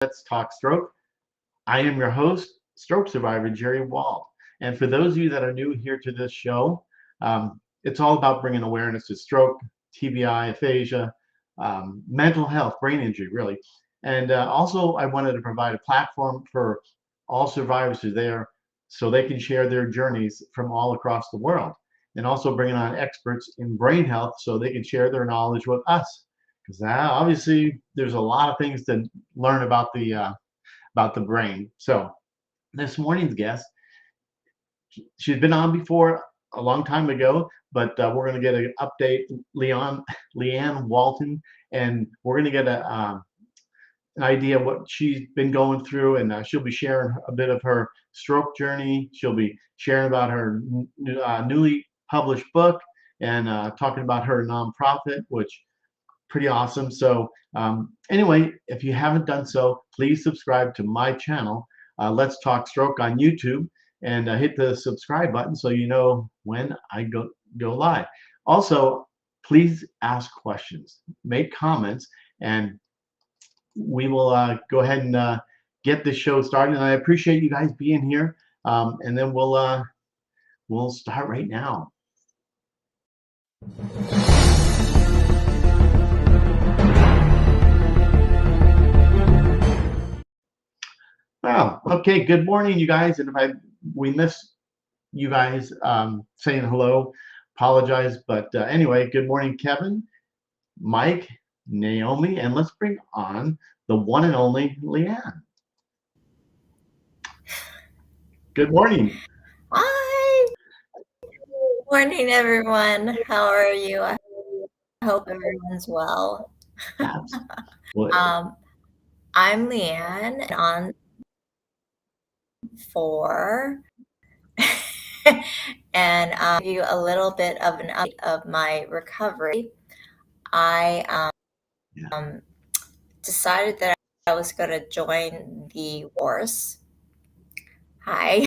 Let's Talk Stroke. I am your host, stroke survivor Jerry Wald. And for those of you that are new here to this show, it's all about bringing awareness to stroke, TBI, aphasia, mental health, brain injury, really. And also, I wanted to provide a platform for all survivors who are there so they can share their journeys from all across the world. And also bringing on experts in brain health so they can share their knowledge with us. Because obviously, there's a lot of things to learn about the brain. So this morning's guest, she's been on before a long time ago, but we're going to get an update. LeeAnn Walton, and we're going to get an idea of what she's been going through, and she'll be sharing a bit of her stroke journey. She'll be sharing about her newly published book and talking about her nonprofit, which pretty awesome. So anyway, if you haven't done so, please subscribe to my channel, Let's Talk Stroke on YouTube, and hit the subscribe button so you know when I go live. Also, please ask questions, make comments, and we will go ahead and get the show started. And I appreciate you guys being here. And then we'll start right now. Well, okay. Good morning, you guys. And if we miss you guys saying hello, apologize. But anyway, good morning, Kevin, Mike, Naomi, and let's bring on the one and only LeeAnn. Good morning. Hi. Good morning, everyone. How are you? I hope everyone's well. I'm LeeAnn, and on 4, and give you a little bit of an update of my recovery. I decided that I was going to join the force. Hi.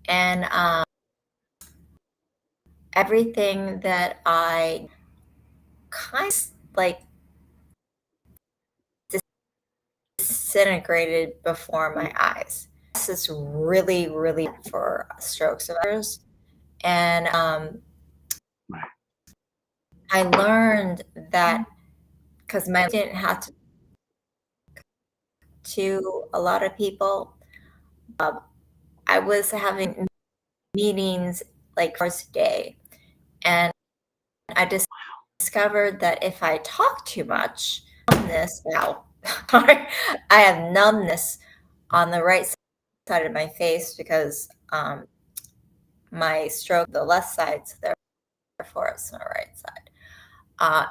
And everything that I kind of like disintegrated before my eyes. This is really, really bad for stroke survivors. And I learned that because my didn't have to a lot of people. I was having meetings like twice a day, and I discovered that if I talk too much, numbness now, I have numbness on the right side of my face because my stroke, the left side, so therefore it's on the right side.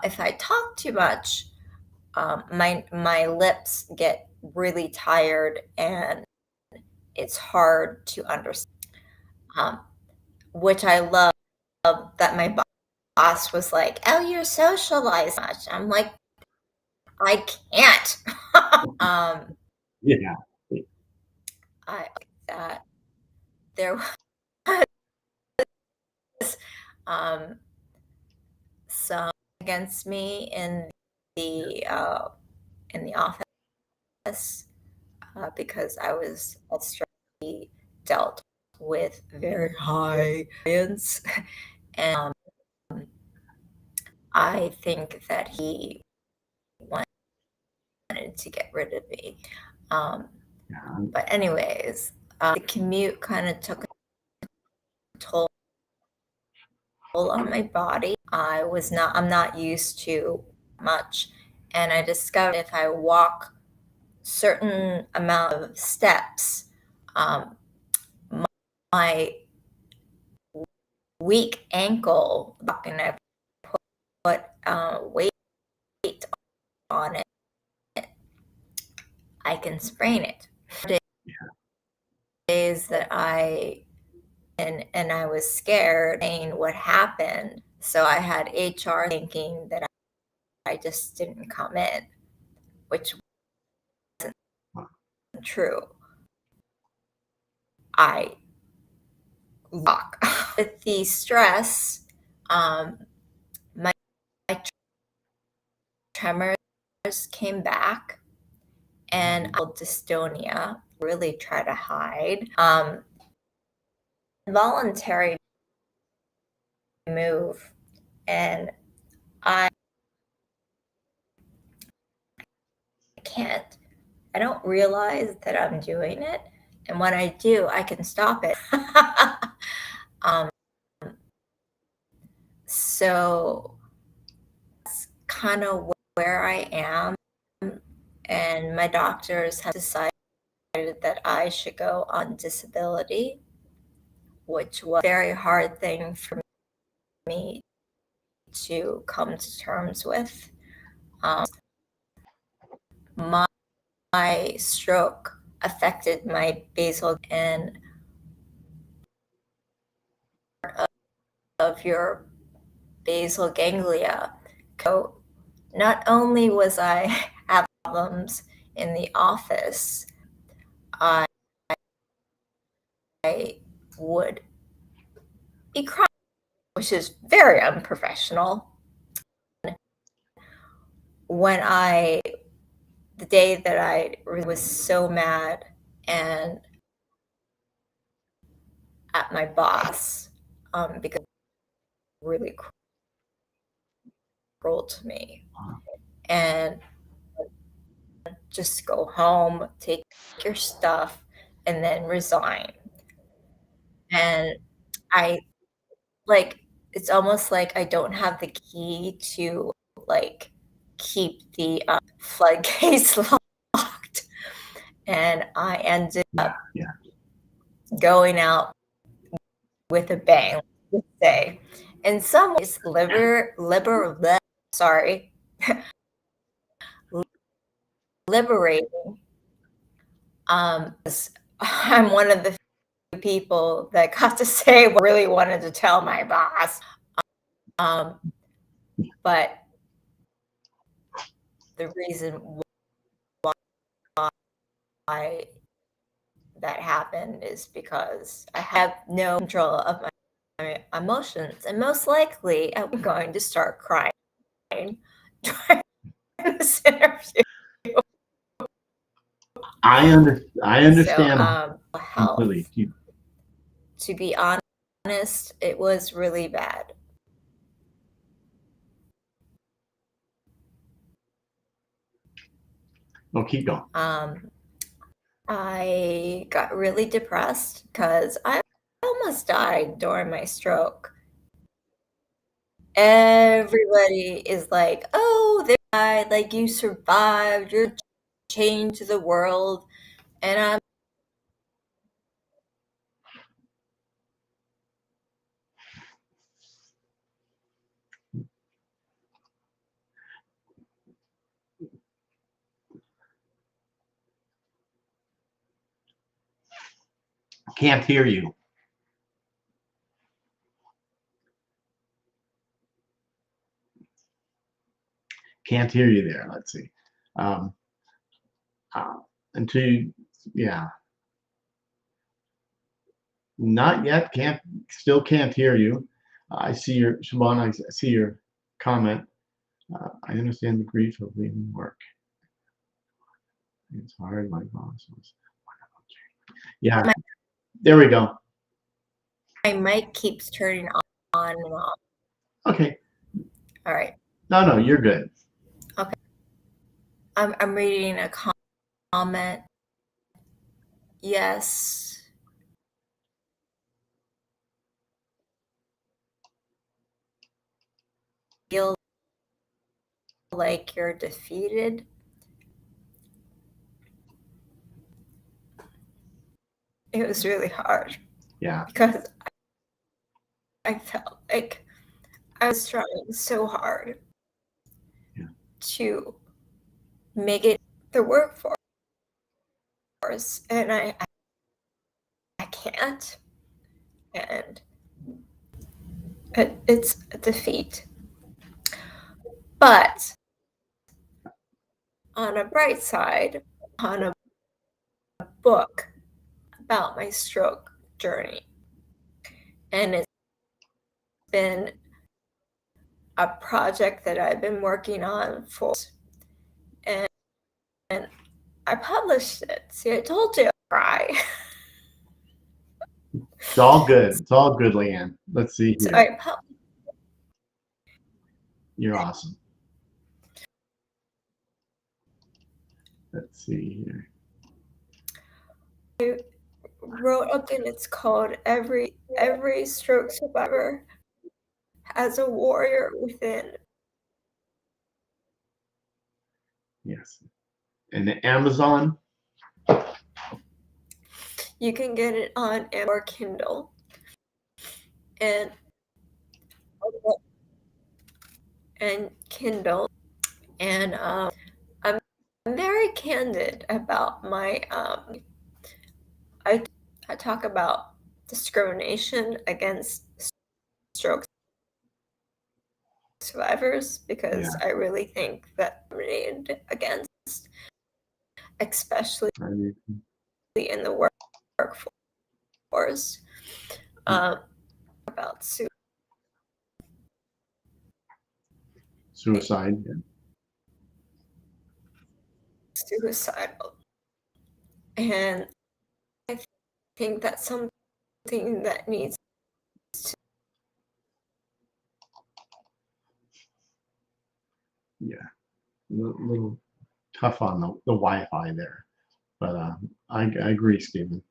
If I talk too much, my lips get really tired and it's hard to understand, which I love that my boss was like, oh, you're socializing much. I'm like, I can't. Yeah. I that there was some against me in the office because I was extremely dealt with very high clients, and I think that he wanted to get rid of me. But anyways, the commute kind of took a toll on my body. I'm not used to much, and I discovered if I walk certain amount of steps, my weak ankle, and I put weight on it, I can sprain it. Days that and I was scared saying what happened, so I had HR thinking that I just didn't come in, which wasn't true. I lock with the stress. My tremors came back, and dystonia, really try to hide. Voluntary move, and I don't realize that I'm doing it, and when I do, I can stop it. So that's kind of where I am, and my doctors have decided that I should go on disability, which was a very hard thing for me to come to terms with. My stroke affected my basal and of your basal ganglia. So not only was I having problems in the office, I would be crying, which is very unprofessional. The day that I was so mad and at my boss, because really cruel to me, and just go home, take your stuff, and then resign. And it's almost like I don't have the key to keep the floodgates locked. And I ended up going out with a bang, let's say. In some ways, liberating. I'm one of the few people that got to say what I really wanted to tell my boss. But the reason why that happened is because I have no control of my emotions, and most likely I'm going to start crying during this interview. I understand completely. To be honest, it was really bad. Well, keep going. I got really depressed because I almost died during my stroke. Everybody is like, "Oh, they died, like you survived, you're changed the world." And I'm Can't hear you. Can't hear you there. Let's see. Yeah. Not yet. Still can't hear you. I see your Siobhan. I see your comment. I understand the grief of leaving work. It's hard. My boss was. Yeah. There we go. my mic keeps turning on and off. Okay. All right. No, you're good. Okay. I'm reading a comment. Yes. Feel like you're defeated. It was really hard. Yeah. Because I felt like I was trying so hard to make it the workforce, and I can't, and it's a defeat. But on a bright side, on a book about my stroke journey, and it's been a project that I've been working on for, and I published it. See, I told you. Cry. It's all good. It's all good, LeeAnn. Let's see So here. You're awesome. Let's see here. I wrote a book, and it's called Every Stroke Survivor Has a Warrior Within. Yes. And Amazon. You can get it on Amazon or Kindle. And Kindle. And I'm very candid about my I talk about discrimination against stroke survivors, because I really think that discriminated against, especially in the workforce, about suicide. Suicidal. And I think that's something that needs to. Yeah, a little tough on the Wi-Fi there, but I agree, Stephen.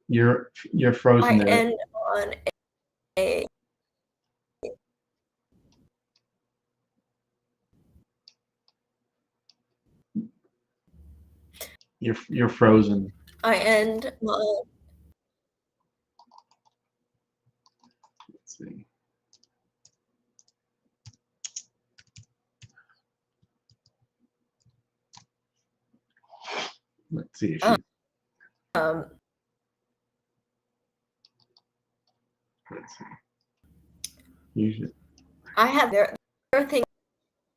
You're frozen there. I end on a You're frozen. I end my. Let's see. Let's see if she. Let's see. Usually. I have their thing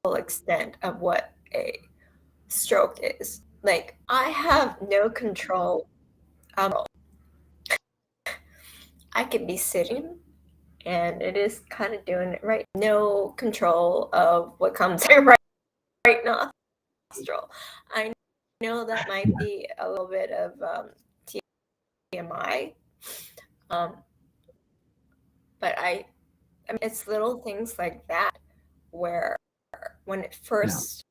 full extent of what a stroke is. Like, I have no control. I could be sitting, and it is kind of doing it right. No control of what comes right nostril. I know that might be a little bit of TMI, but I mean, it's little things like that where when it first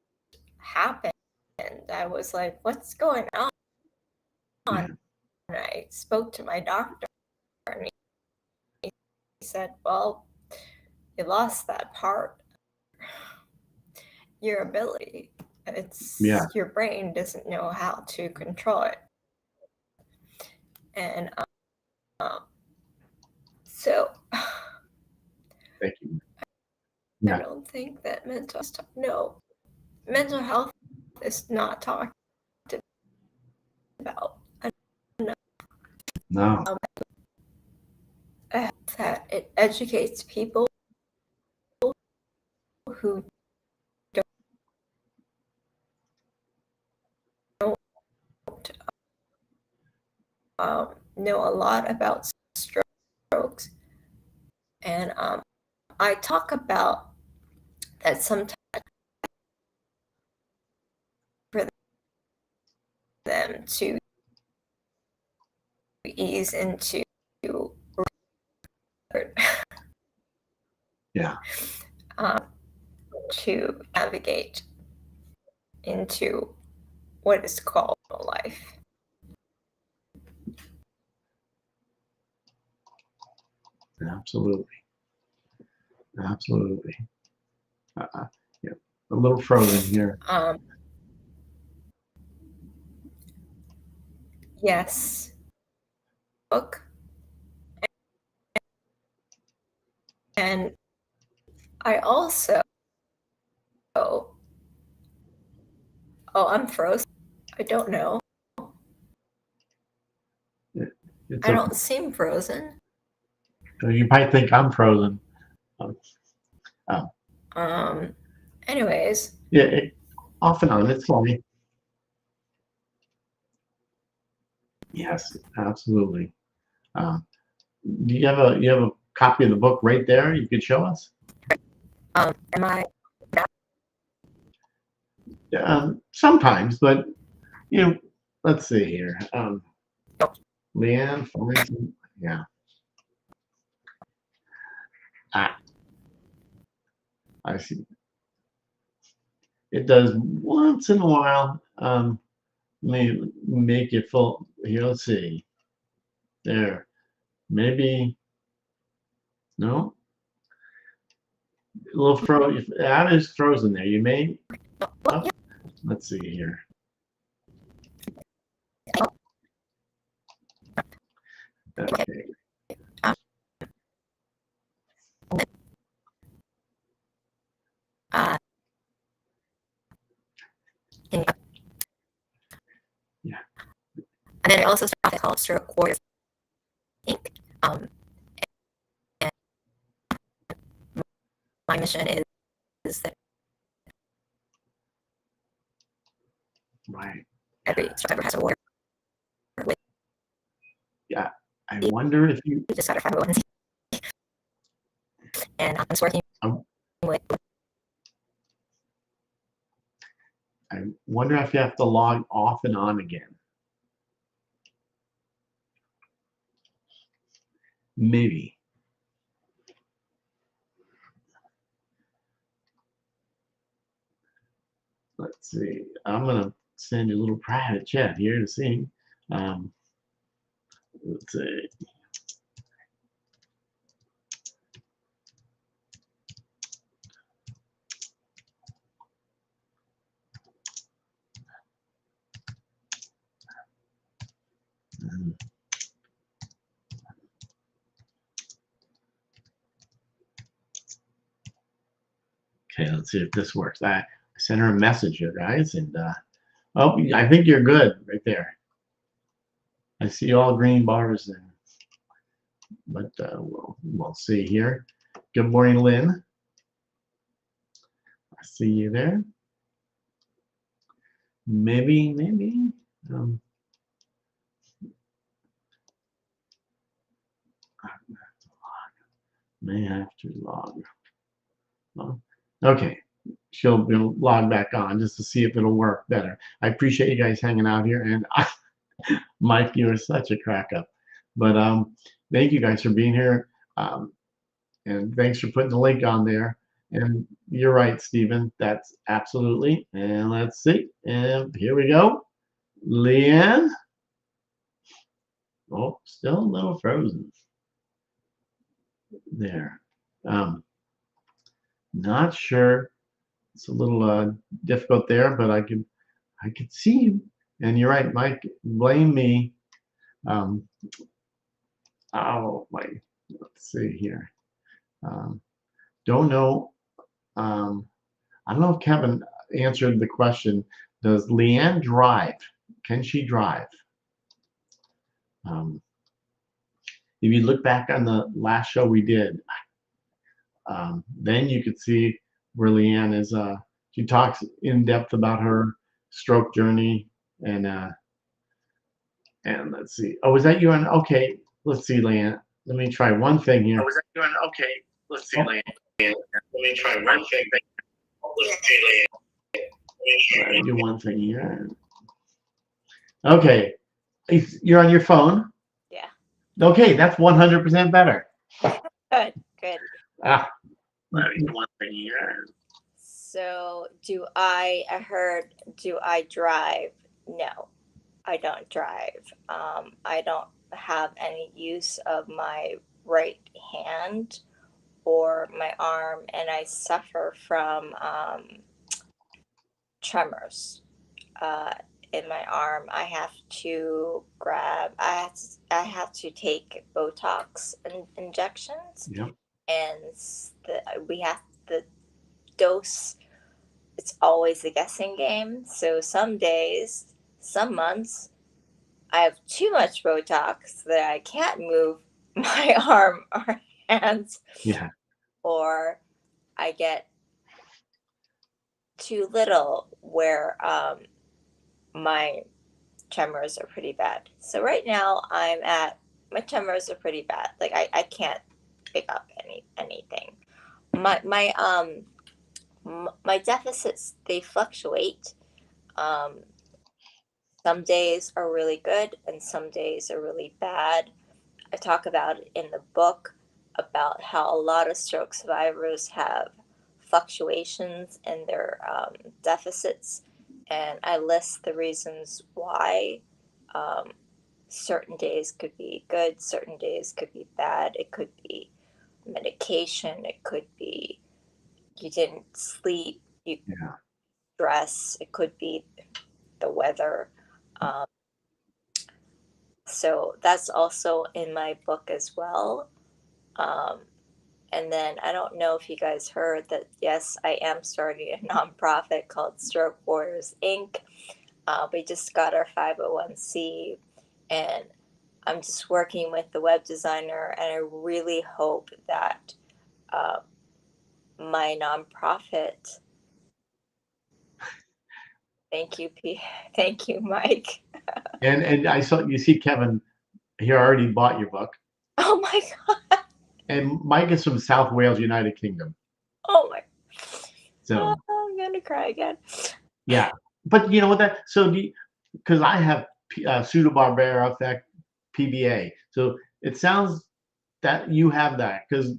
happened, I was like, what's going on? And I spoke to my doctor, and he said, well, you lost that part. Your ability. It's your brain doesn't know how to control it. And so thank you. I don't think that mental health is not talked about enough. No. That it educates people who don't know a lot about strokes. And I talk about that sometimes for them to ease into to navigate into what is called life. Absolutely. Yeah, a little frozen here. Yes. Book. And I also, I'm frozen. I don't know. I don't seem frozen. You might think I'm frozen. Anyways. Yeah, off and on, it's funny. Yes, absolutely. Do you have a copy of the book right there you could show us? Am I? Sometimes, but you know, let's see here. LeeAnn, yeah. Ah, I see. It does once in a while. Make it full. Here, let's see. There, maybe no. A little if that is frozen there. You may. Oh, let's see here. Okay. Uh, Yeah. and then I also started called Stroke Warriors Inc. And my mission is that Right. every survivor has a warrior with Yeah. I wonder if you. just got a 501c. And I'm just working with. I wonder if you have to log off and on again. Maybe. Let's see. I'm gonna send you a little private chat here to see. Let's see. Okay, let's see if this works. I sent her a message here, guys, and oh, I think you're good right there. I see all green bars there, but we'll see here. Good morning, Lynn. I see you there. Maybe. May have to log. Okay, she'll log back on just to see if it'll work better. I appreciate you guys hanging out here, and Mike, you are such a crack up. But thank you guys for being here, and thanks for putting the link on there. And you're right, Stephen. That's absolutely. And let's see. And here we go. LeeAnn. Oh, still a little frozen. There. Not sure. It's a little difficult there, but I could see you. And you're right, Mike. Blame me. Um, oh my. Let's see here. Don't know. I don't know if Kevin answered the question. Does LeeAnn drive? Can she drive? If you look back on the last show we did, then you could see where LeeAnn is. She talks in depth about her stroke journey, and let's see. Oh, was that you? On okay, let's see, LeeAnn. Let me try one thing here. Oh, was that you? On okay, let's see, LeeAnn. Let me try one thing. Let's see, LeeAnn. Do one thing here. Okay, you're on your phone. Yeah. Okay, that's 100% better. Good. Let me do one thing here. So I heard, do I drive? No, I don't drive. I don't have any use of my right hand or my arm, and I suffer from tremors in my arm. I have to take Botox injections. Yep. And we have the dose. It's always a guessing game. So some days, some months, I have too much Botox that I can't move my arm or hands. Yeah. Or I get too little where my tremors are pretty bad. So right now my tremors are pretty bad. Like I can't pick up anything. My deficits, they fluctuate. Some days are really good and some days are really bad. I talk about it in the book about how a lot of stroke survivors have fluctuations in their deficits, and I list the reasons why. Um, Certain days could be good, certain days could be bad. It could be medication, it could be you didn't sleep, you Yeah. stress, it could be the weather. Um, so that's also in my book as well. Um, and then I don't know if you guys heard that, yes, I am starting a nonprofit called Stroke Warriors Inc. We just got our 501c, and I'm just working with the web designer, and I really hope that uh, my nonprofit. Thank you, Thank you, Mike. And I saw you see Kevin. He already bought your book. Oh my god. And Mike is from South Wales, United Kingdom. Oh my. Oh, So I'm gonna cry again. yeah, but you know what that so because I have pseudobarbara effect PBA, so it sounds that you have that because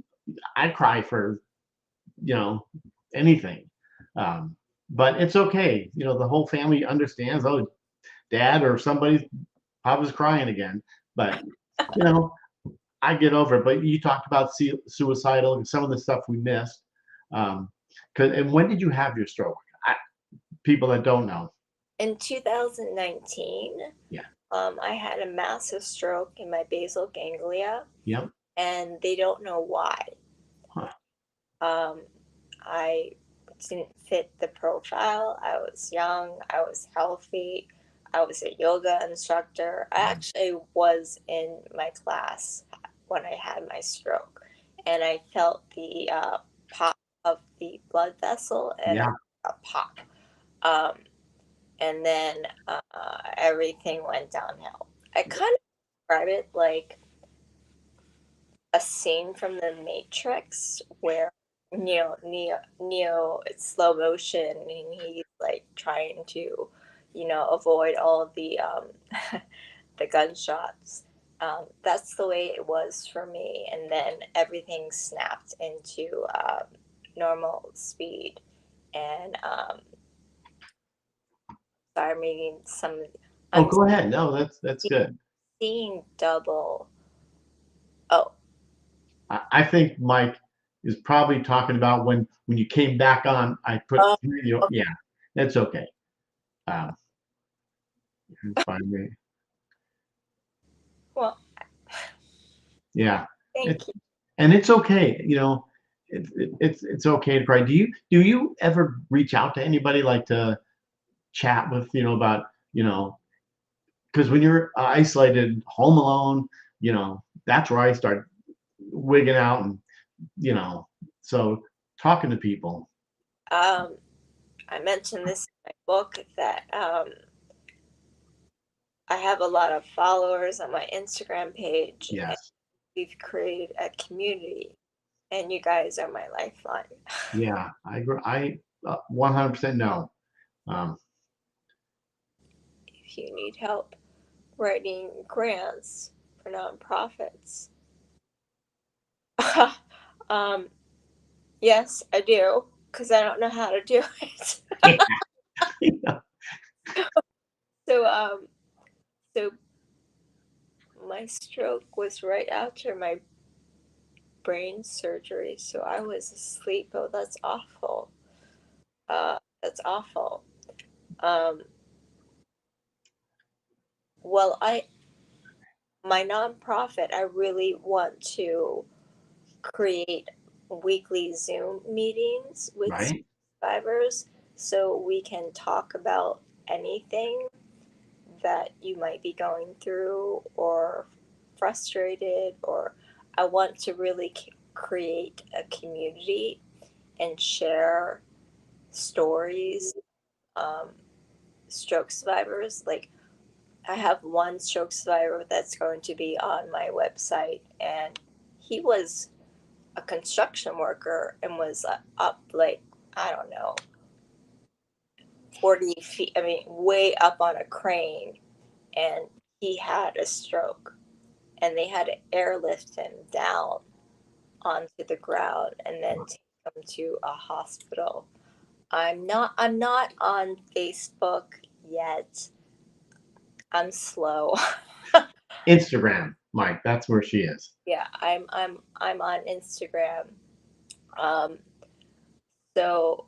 I cry for you know anything, um, but it's okay. You know the whole family understands. Oh, dad or somebody, Papa's crying again, but you know I get over it. But you talked about suicidal and some of the stuff we missed. Um, and when did you have your stroke? I, People that don't know. In 2019, Yeah. I had a massive stroke in my basal ganglia, Yep. and they don't know why. Huh. Um, I didn't fit the profile. I was young, I was healthy, I was a yoga instructor. I actually was in my class when I had my stroke, and I felt the pop of the blood vessel, and I Yeah. got a pop. Um, and then everything went downhill. I kind of describe it like a scene from the Matrix where Neo it's slow motion and he's like trying to, avoid all of the the gunshots. That's the way it was for me, and then everything snapped into normal speed, and sorry, meeting some. Oh, I'm go ahead. No, that's good. seeing double. Oh, I think Mike is probably talking about when you came back on. I put oh, you. Yeah, that's okay. Um, it's fine. well, Yeah, it, thank you. and it's okay. You know, it's okay to cry. Do you ever reach out to anybody like to chat with about because when you're isolated, home alone, that's where I start wigging out and you know so talking to people. Um, I mentioned this in my book that I have a lot of followers on my Instagram page, and Yes. we've created a community, and you guys are my lifeline. Yeah, I agree. I 100% know. Um, If you need help writing grants for nonprofits, um, yes, I do, because I don't know how to do it. So, so my stroke was right after my brain surgery, so I was asleep. Oh, that's awful. That's awful. Um, well, my nonprofit, I really want to create weekly Zoom meetings with right? survivors so we can talk about anything that you might be going through or frustrated, or I want to really create a community and share stories. um, Stroke survivors, like I have one stroke survivor that's going to be on my website, and he was a construction worker and was up like, I don't know, 40 feet, I mean, way up on a crane, and he had a stroke, and they had to airlift him down onto the ground and then take him to a hospital. I'm not on Facebook yet. I'm slow. Instagram, Mike. That's where she is. Yeah, I'm on Instagram. Um, so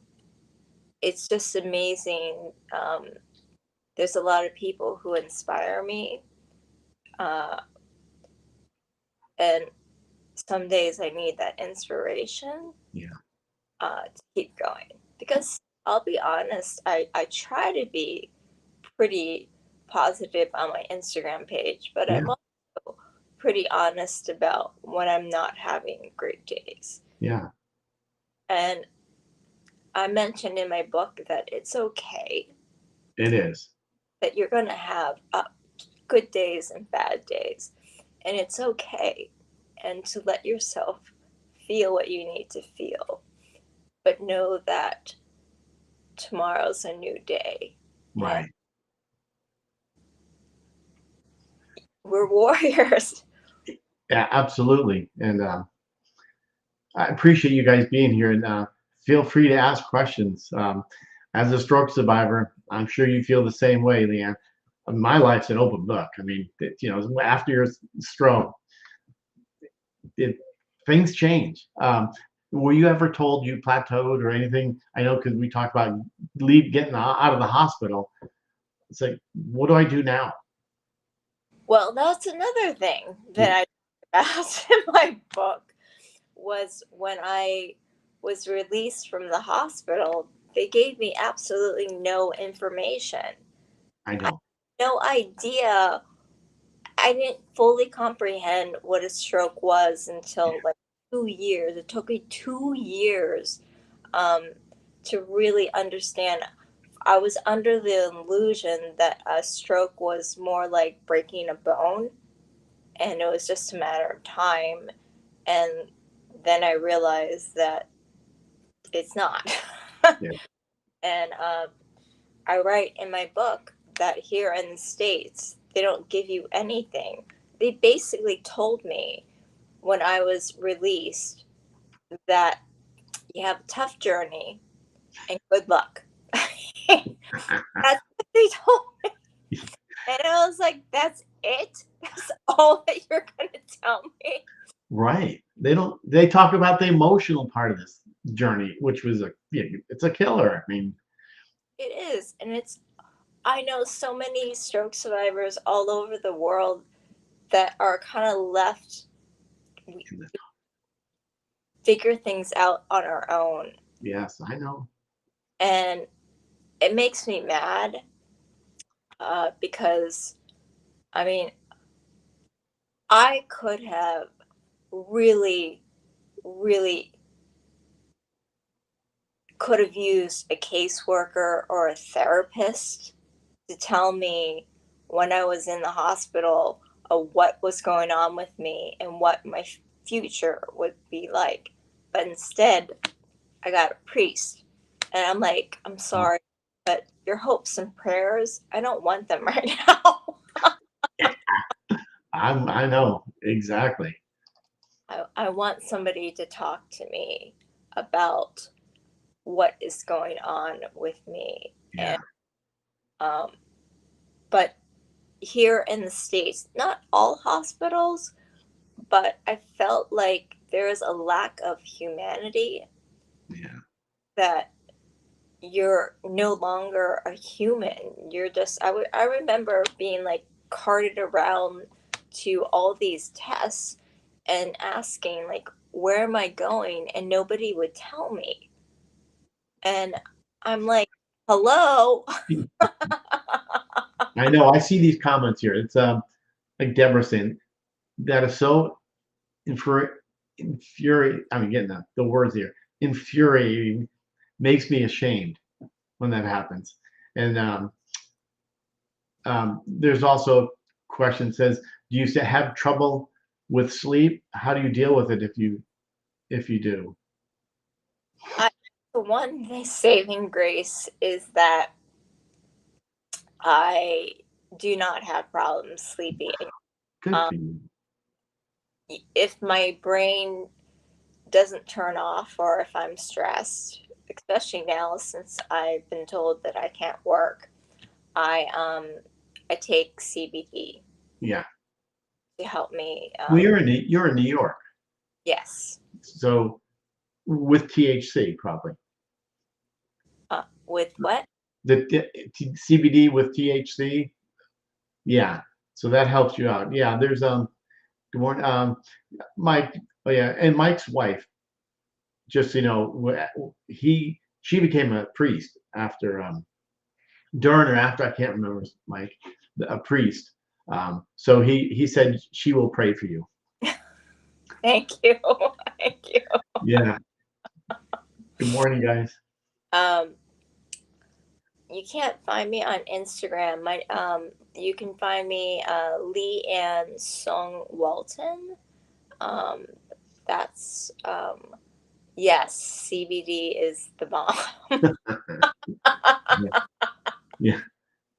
it's just amazing. There's a lot of people who inspire me, uh, and some days I need that inspiration Yeah, to keep going. Because I'll be honest, I try to be pretty positive on my Instagram page, but yeah, I'm also pretty honest about when I'm not having great days. yeah. And I mentioned in my book that it's okay It is. that you're going to have good days and bad days. And it's okay. And to let yourself feel what you need to feel. But know that tomorrow's a new day. And Right. we're warriors. Yeah, absolutely. And I appreciate you guys being here. And feel free to ask questions. As a stroke survivor, I'm sure you feel the same way, LeeAnn. My life's an open book. I mean, after your stroke, it things change. Were you ever told you plateaued or anything? I know because we talked about getting out of the hospital. It's like, what do I do now? Well, that's another thing that I talked about in my book was when I was released from the hospital, they gave me absolutely no information. I I know. had no idea. I didn't fully comprehend what a stroke was until like 2 years. It took me 2 years um, to really understand. I was under the illusion that a stroke was more like breaking a bone, and it was just a matter of time. And then I realized that it's not. Yeah. And I write in my book that here in the States, they don't give you anything. They basically told me when I was released that you have a tough journey and good luck. That's what they told me. And I was like, that's it? That's all that you're going to tell me? Right. They don't. They talk about the emotional part of this journey, which was it's a killer. I mean, It is. And I know so many stroke survivors all over the world that are kind of left figure things out on our own. yes, I know. And it makes me mad because, I mean, I could have really, really could have used a caseworker or a therapist to tell me when I was in the hospital what was going on with me and what my future would be like. But instead, I got a priest. And I'm like, I'm Oh, sorry, but your hopes and prayers, I don't want them right now. I know exactly. I want somebody to talk to me about what is going on with me. Yeah, And um, but here in the States, not all hospitals, but I felt like there is a lack of humanity, yeah, that you're no longer a human. You're just I remember being like carted around to all these tests and asking like where am I going, and nobody would tell me. And I'm like, hello. I know. I see these comments here. It's like Deborah saying that is so infuriating. I'm getting the words here. Infuriating makes me ashamed when that happens. And there's also a question says, do you have trouble with sleep? How do you deal with it if you do? I, the one saving grace is that I do not have problems sleeping. Good for you. If my brain doesn't turn off or if I'm stressed, especially now since I've been told that I can't work, I take CBD Yeah. to help me. Well, you're in New York, Yes. so with THC probably. With what? CBD with THC. Yeah. So that helps you out. Yeah. There's good morning, Mike. Oh yeah, and Mike's wife. Just so you know, she became a priest after during or after, I can't remember, Mike, a priest. So he said she will pray for you. Thank you. Thank you. Yeah. Good morning, guys. Um, you can't find me on Instagram. You can find me LeeAnn Song Walton. Um, that's yes, CBD is the bomb. Yeah. Yeah. Yeah.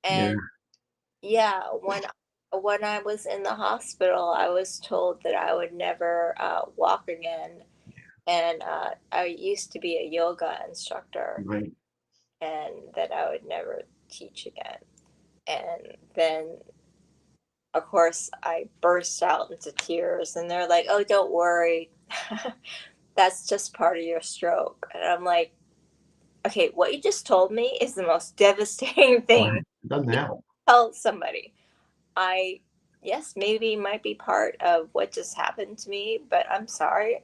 And yeah, when I was in the hospital, I was told that I would never walk again, and I used to be a yoga instructor, Right. and that I would never teach again. And then, of course, I burst out into tears, and they're like, "Oh, don't worry, that's just part of your stroke." And I'm like, "Okay, what you just told me is the most devastating thing Right. Doesn't to help. tell somebody." I, yes, maybe it might be part of what just happened to me, but I'm sorry.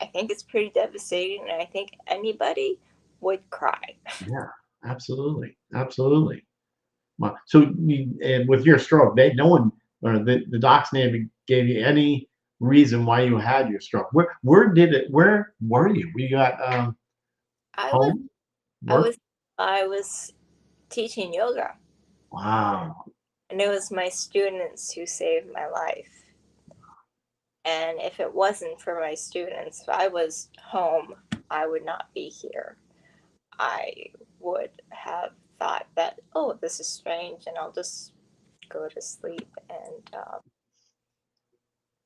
I think it's pretty devastating, and I think anybody would cry. Yeah. Absolutely. Absolutely. Well, so and with your stroke, no one or the docs never gave you any reason why you had your stroke. Where were you? We got I was, home I work. was, I was teaching yoga, Wow. and it was my students who saved my life. And if it wasn't for my students, if I was home, I would not be here. I would have thought that, oh, this is strange, and I'll just go to sleep. And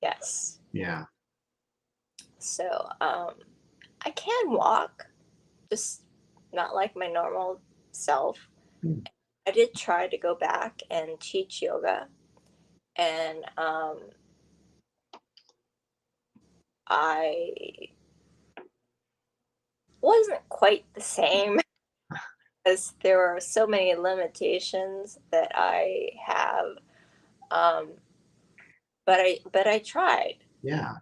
yes, Yeah. so I can walk, just not like my normal self. Hmm. I did try to go back and teach yoga, and I wasn't quite the same as there were so many limitations that I have. Um, but I tried. Yeah.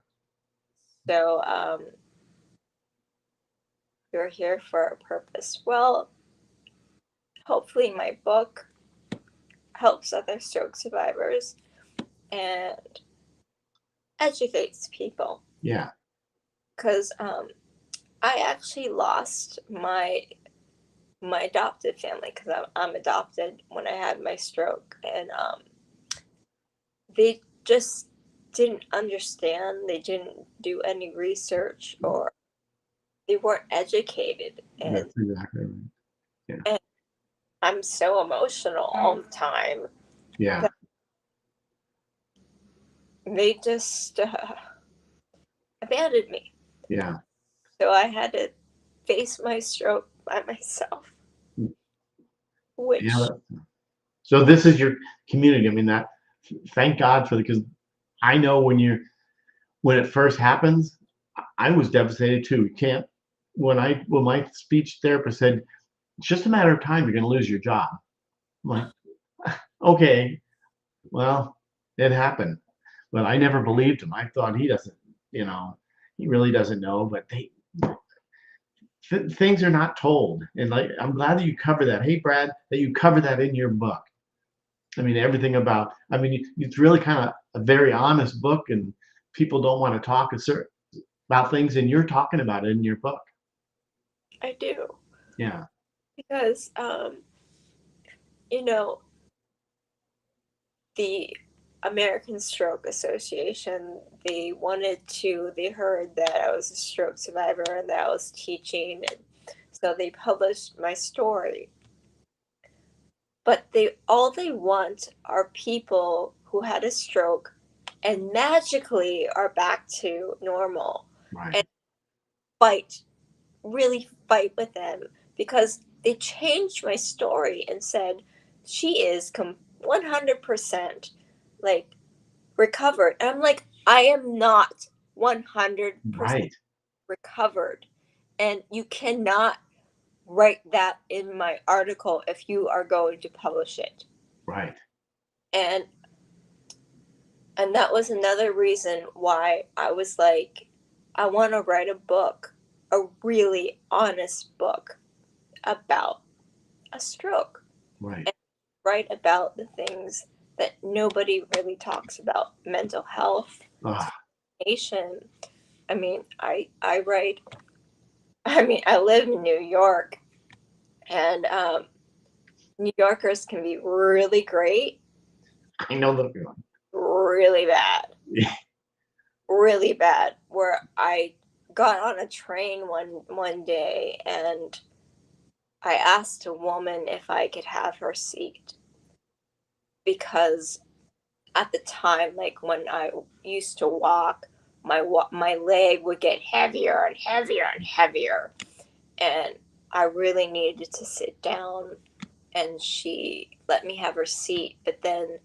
So you're here for a purpose. Well, hopefully my book helps other stroke survivors and educates people. Yeah. Because I actually lost my adopted family because I'm adopted when I had my stroke, and they just didn't understand. They didn't do any research, or they weren't educated, That's exactly right. Yeah. and I'm so emotional all the time Yeah. that they just abandoned me. Yeah. So I had to face my stroke by myself, which Yeah. So this is your community. I mean, that thank God for because I know when it first happens, I was devastated too. You can't when my speech therapist said it's just a matter of time you're going to lose your job. I'm like, okay, well, it happened, but I never believed him. I thought he doesn't, you know, he really doesn't know. But things are not told, and like I'm glad that you cover that. Hey, Brad, that you cover that in your book. I mean, everything about. I mean, it's really kind of a very honest book, and people don't want to talk about things, and you're talking about it in your book. I do. Yeah. Because you know, the American Stroke Association, they heard that I was a stroke survivor and that I was teaching, and so they published my story. but all they want are people who had a stroke and magically are back to normal, Right. and really fight with them, because they changed my story and said she is 100% like recovered. And I'm like, I am not 100% Right. recovered. And you cannot write that in my article if you are going to publish it. Right. And that was another reason why I was like, I want to write a book, a really honest book about a stroke, Right. and write about the things that nobody really talks about: mental health, Ah, nation. I mean, I write. I mean, I live in New York, and New Yorkers can be really great, I know the feeling. really bad, Yeah. really bad. Where I got on a train one day, and I asked a woman if I could have her seat, because at the time, like when I used to walk, my leg would get heavier and heavier and heavier, and I really needed to sit down. And she let me have her seat, but then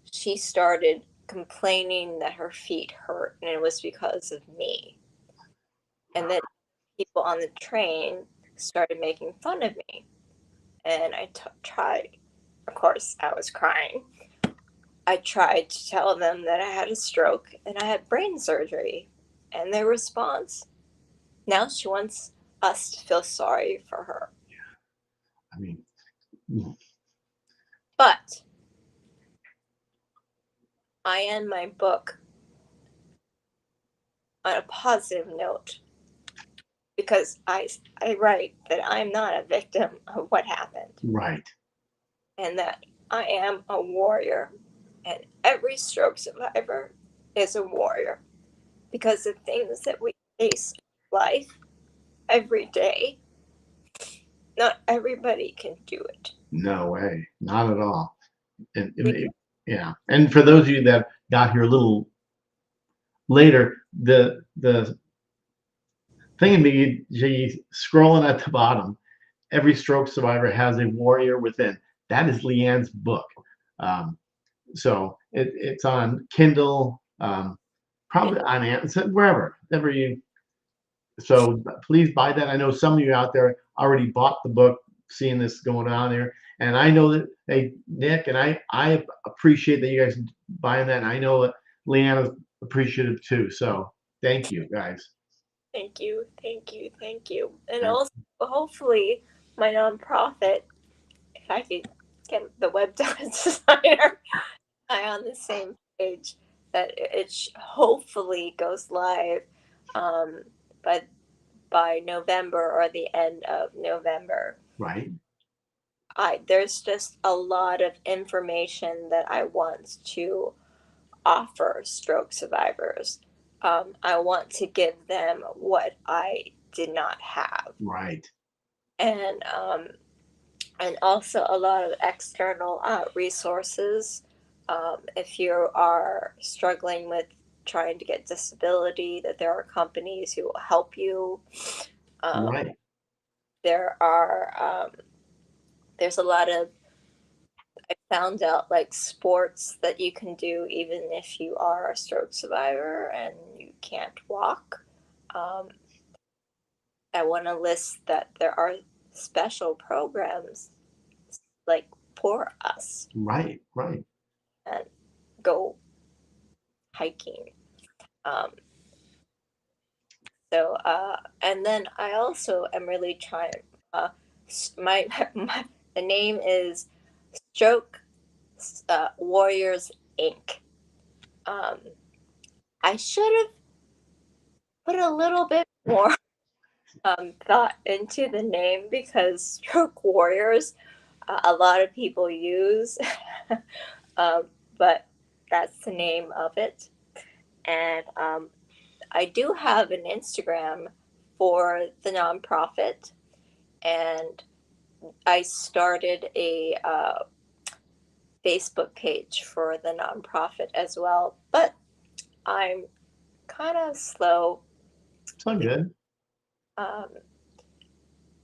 she started complaining that her feet hurt, and it was because of me. And then people on the train started making fun of me, and I tried. Of course, I was crying. I tried to tell them that I had a stroke and I had brain surgery. And their response, now she wants us to feel sorry for her. I mean, But I end my book on a positive note, because I write that I'm not a victim of what happened, right. and that I am a warrior. And every stroke survivor is a warrior, because the things that we face in life every day, not everybody can do it. No way. Not at all. Yeah. And for those of you that got here a little later, the thing me scrolling at the bottom, every stroke survivor has a warrior within. That is LeeAnn's book. Um, so it's on Kindle, probably on Amazon, wherever you. So please buy that. I know some of you out there already bought the book, seeing this going on there, and I know that, hey, Nick, and I appreciate that you guys buying that. And I know that LeeAnn is appreciative too. So thank you guys. Thank you, thank you, thank you. And And also, hopefully, my nonprofit, if I could get the web designer on the same page, that it hopefully goes live um, by November or the end of November. right, There's just a lot of information that I want to offer stroke survivors. I want to give them what I did not have, right, and also a lot of external resources. If you are struggling with trying to get disability, that there are companies who will help you. Um, right, there are there's a lot of, I found out, like, sports that you can do even if you are a stroke survivor and you can't walk. Um, I want to list that there are special programs like for us, right, right, and go hiking. Um, and then I also am really trying. Uh, my the name is Stroke Warriors Inc. Um, I should have put a little bit more thought into the name, because Stroke Warriors, a lot of people use, um, but that's the name of it. And I do have an Instagram for the nonprofit, and I started Facebook page for the nonprofit as well, but I'm kind of slow. It's all good. Um,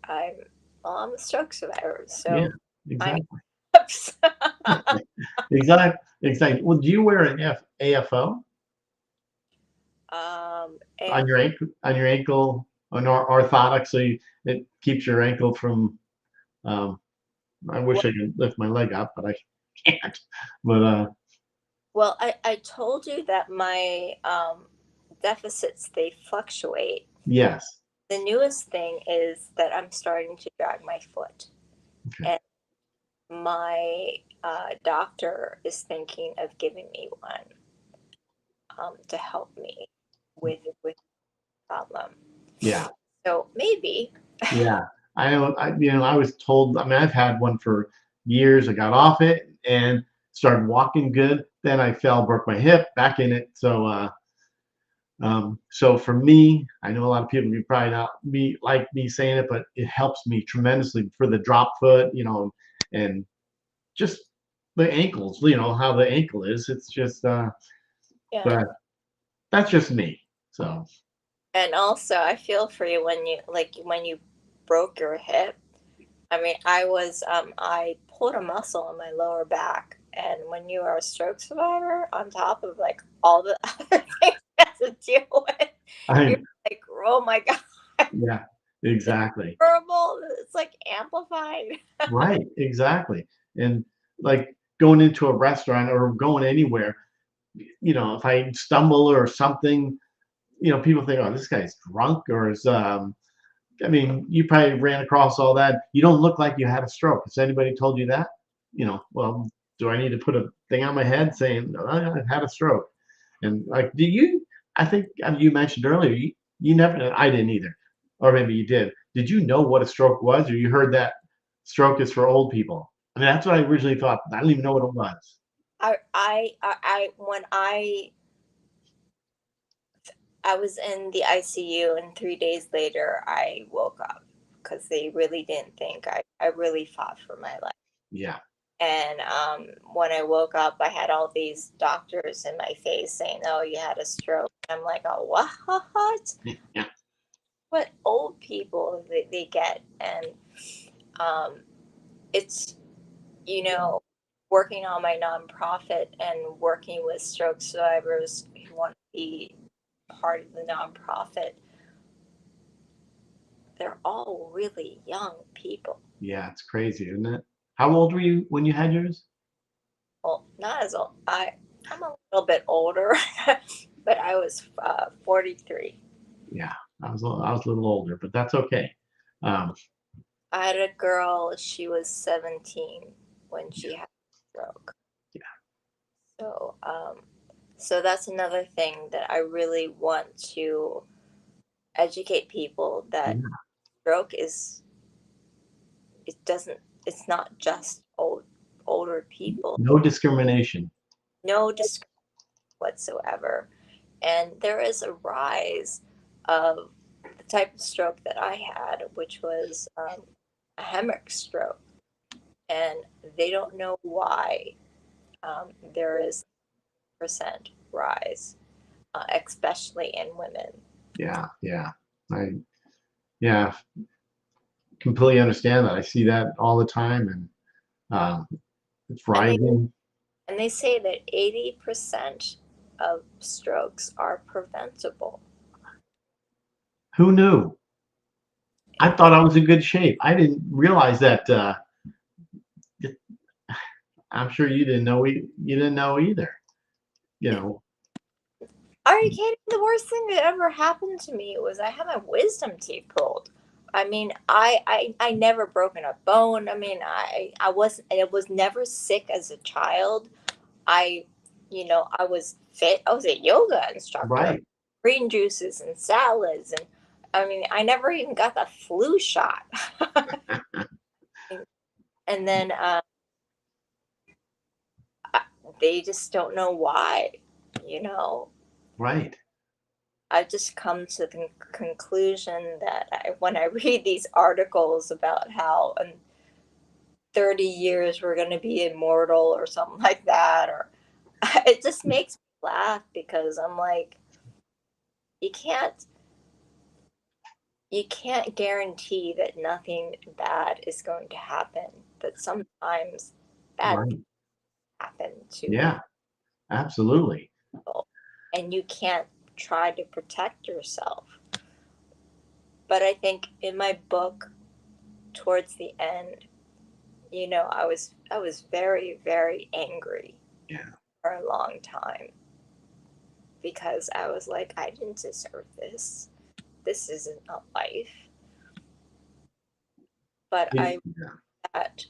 I'm a stroke survivor, Yeah, so I need exactly. tips. Exactly. Well, do you wear an AFO And on your ankle, on orthotic, so it keeps your ankle from. Um, I wish I could lift my leg up, but I can't. But well, I told you that my deficits, they fluctuate. yes. The newest thing is that I'm starting to drag my foot, Okay. and my doctor is thinking of giving me one to help me with the problem. Yeah. So maybe. Yeah. I know. I was told. I mean, I've had one for years. I got off it and started walking good. Then I fell, broke my hip, back in it. So for me, I know a lot of people be probably not me like me saying it, but it helps me tremendously for the drop foot, and just the ankles, how the ankle is. It's just, Yeah. but that's just me. So And also, I feel for you when you broke your hip. I mean, I pulled a muscle in my lower back, and when you are a stroke survivor, on top of like all the other things you have to deal with, you're I, like, oh my god, yeah, exactly. horrible! It's like amplified. Right, exactly. And like going into a restaurant or going anywhere, if I stumble or something, people think, oh, this guy's drunk or is, I mean, you probably ran across all that. You don't look like you had a stroke. Has anybody told you that? Well, do I need to put a thing on my head saying, "Oh, I've had a stroke"? And like, I think you mentioned earlier, you never, I didn't either. Or maybe you did. Did you know what a stroke was? Or you heard that stroke is for old people? I mean, that's what I originally thought. I didn't even know what it was. When I was in the ICU, and 3 days later I woke up because they really didn't think I really fought for my life. Yeah. And when I woke up, I had all these doctors in my face saying, "Oh, you had a stroke." I'm like, "Oh, what? Yeah. What old people they get?" And um, it's working on my nonprofit and working with stroke survivors who want to be part of the nonprofit. They're all really young people. Yeah, it's crazy, isn't it? How old were you when you had yours? Well, not as old. I'm a little bit older, but I was 43. Yeah, I was a little older, but that's okay. Um, I had a girl, she was 17 when she had a stroke. yeah, So that's another thing that I really want to educate people that yeah, stroke it's not just older people. no discrimination. No discrimination whatsoever. And there is a rise of the type of stroke that I had, which was a hemorrhagic stroke. And they don't know why there is a percent rise, especially in women. Yeah, yeah, I yeah, completely understand that. I see that all the time, and it's And they rising. and they say that 80% of strokes are preventable. Who knew? I thought I was in good shape. I didn't realize that. It- I'm sure you didn't know. You didn't know either. You know. Are you kidding? The worst thing that ever happened to me was I had my wisdom teeth pulled. I mean, I never broken a bone. I mean, I was never sick as a child. I, I was fit. I was a yoga instructor, Right. green juices and salads. And I mean, I never even got the flu shot. And then they just don't know why, you know. Right. I've just come to the conclusion that when I read these articles about how 30 years we're going to be immortal or something like that. Or it just makes me laugh because I'm like, you can't guarantee that nothing bad is going to happen. But sometimes bad Right. things happen to Yeah, absolutely. people, and you can't try to protect yourself. But I think in my book, towards the end, I was very, very angry Yeah. for a long time because I was like, I didn't deserve this. This isn't a life. But Yeah. that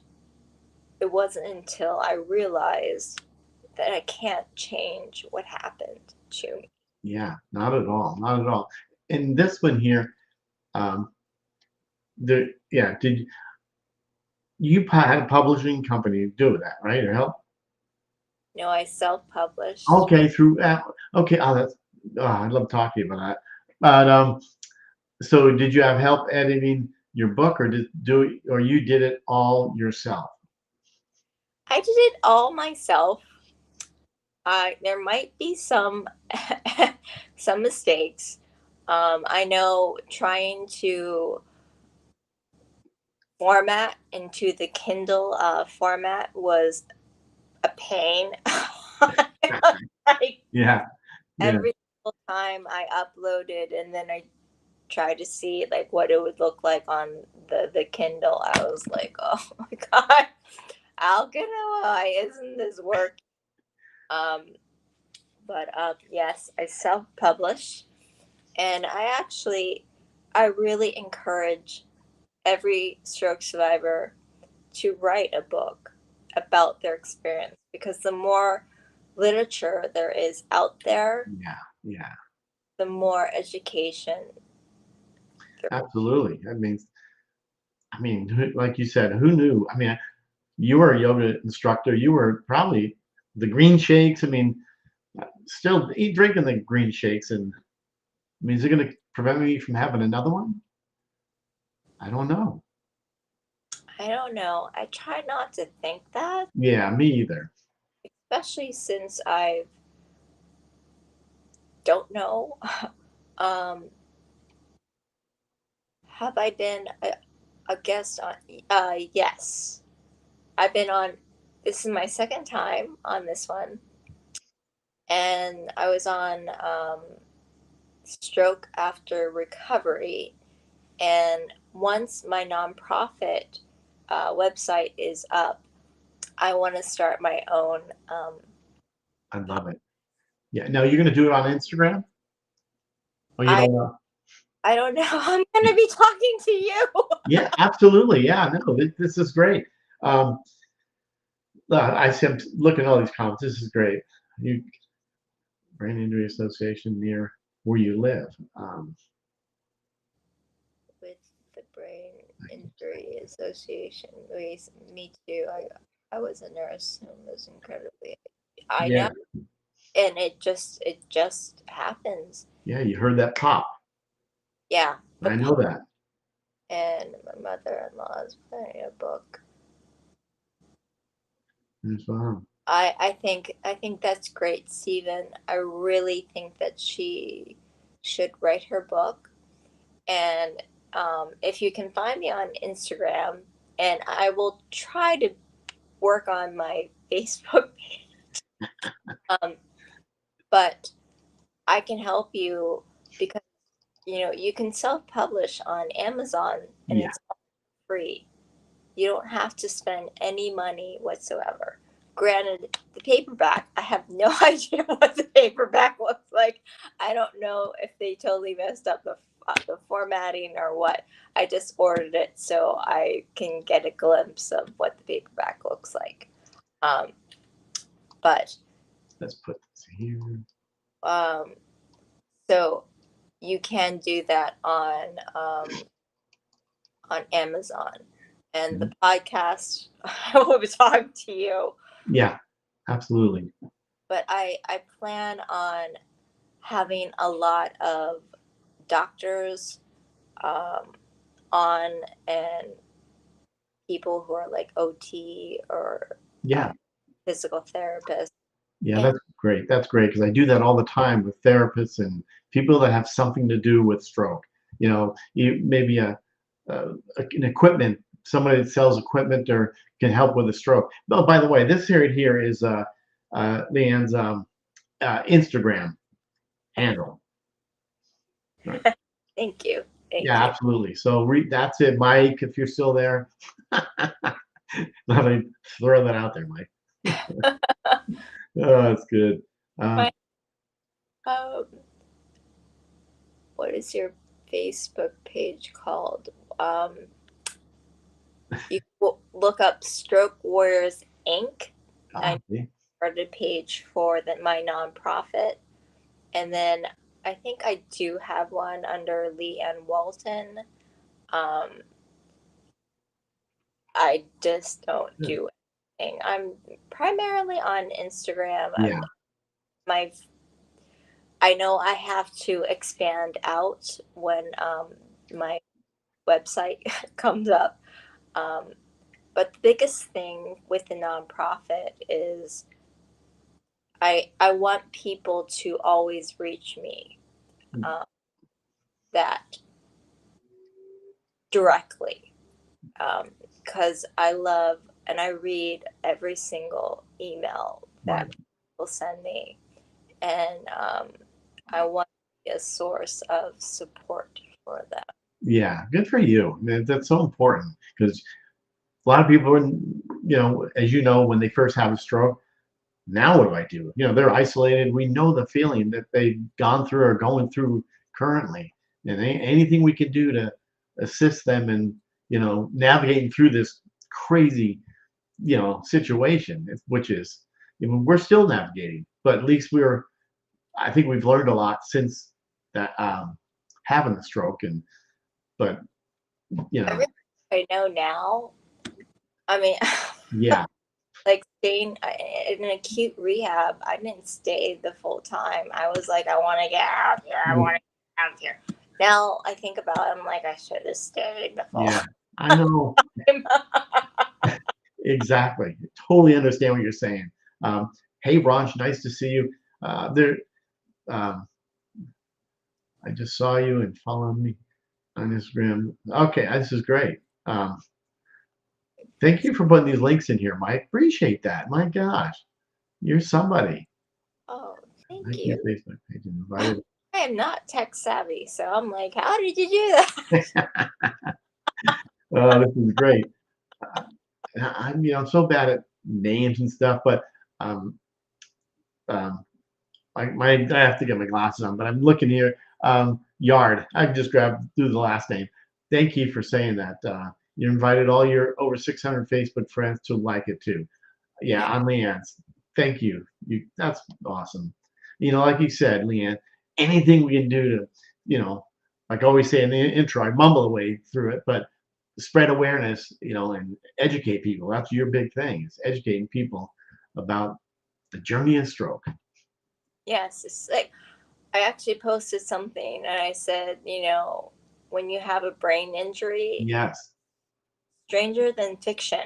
it wasn't until I realized that I can't change what happened to me. Yeah, not at all. Not at all. And this one here, um, did you had a publishing company do that, right? Or help? I self-published. Okay, through okay. Oh, that's I love talking about that. But so did you have help editing your book, or or you did it all yourself? I did it all myself. There might be some some mistakes. I know trying to format into the Kindle format was a pain. Like Yeah, yeah, every single time I uploaded and then I tried to see like what it would look like on the Kindle, I was like, oh my god, how can why isn't this working? Um, but yes, I self-published, and I really encourage every stroke survivor to write a book about their experience because the more literature there is out there, yeah, yeah. the more education there. Absolutely. Like you said, who knew? You were a yoga instructor. You were probably the green shakes. Still eat drinking the green shakes, and is it going to prevent me from having another one? I don't know. I don't know. I try not to think that, Yeah, me either. especially since I don't know. um, have I been a guest on? Yes, I've been on. This is my second time on this one, and I was on Stroke After Recovery. And once my nonprofit website is up, I want to start my own. I love it. Yeah. Now you're going to do it on Instagram? Oh, you I don't know? I don't know. I'm going to be talking to you. Yeah, absolutely. Yeah, no, this is great. Um, I see. I'm looking at all these comments. This is great. You Brain Injury Association near where you live. With the Brain Injury Association, me too. I was a nurse and was incredibly. I Yeah, know, and it just happens. yeah. You heard that pop. Yeah, I know that. and my mother-in-law is planning a book. That's fine. I think that's great, Stephen. I really think that she should write her book. And if you can find me on Instagram, and I will try to work on my Facebook page, but I can help you because you can self-publish on Amazon and Yeah, it's free. You don't have to spend any money whatsoever. Granted, the paperback, I have no idea what the paperback looks like. I don't know if they totally messed up the formatting or what. I just ordered it so I can get a glimpse of what the paperback looks like. Um, but let's put this here. um, so you can do that on Amazon. And the podcast, I will be talking to you. Yeah, absolutely. But I plan on having a lot of doctors um, on and people who are like OT or Yeah. physical therapists. Yeah, And that's great. That's great because I do that all the time with therapists and people that have something to do with stroke. Maybe an equipment, somebody that sells equipment or can help with a stroke. Oh, by the way, this here is LeeAnn's Instagram handle. Right. thank you. Thank Yeah, you. absolutely. So that's it, Mike. If you're still there, let me throw that out there, Mike. Oh, that's good. Uh, My, um, what is your Facebook page called? Um, you look up Stroke Warriors Inc. I see. started a page for my nonprofit, and then I think I do have one under LeeAnn Walton. Um, I just don't Good. do anything. I'm primarily on Instagram. Yeah, My I know I have to expand out when my website comes up. Um, but the biggest thing with the nonprofit is I want people to always reach me um, that directly because I love and I read every single email right. that people send me, and I want to be a source of support for them. Yeah, good for you. That's so important because a lot of people, as you know, when they first have a stroke, now what do I do? They're isolated. We know the feeling that they've gone through or going through currently, and anything we can do to assist them in, navigating through this crazy, situation, which is, we're still navigating, but at least I think we've learned a lot since that having the stroke, but you know, Everything I know now, I mean, yeah, like staying in an acute rehab, I didn't stay the full time. I was like, I want to get out here. I want to get out here. Now I think about it, I'm like, I should have stayed the full yeah, I know. time. Exactly. Totally understand what you're saying. Hey, Raj, nice to see you. Um, I just saw you and followed me on Instagram. Okay, this is great. Thank you for putting these links in here, Mike. Appreciate that. My gosh, you're somebody. Oh, thank Like you. your Facebook page and invited. I am not tech savvy, so I'm like, how did you do that? Oh, this is great. I'm so bad at names and stuff, but um, um, I have to get my glasses on, but I'm looking here. Yard. I just grabbed through the last name. Thank you for saying that. You invited all your over 600 Facebook friends to like it too. Yeah, on LeeAnn's. Thank you. That's awesome. Like you said, LeeAnn, anything we can do to, like I always say in the intro, I mumble away through it, but spread awareness, and educate people. That's your big thing. Is educating people about the journey of stroke. Yes, it's like I actually posted something and I said, when you have a brain injury, Yes. stranger than fiction.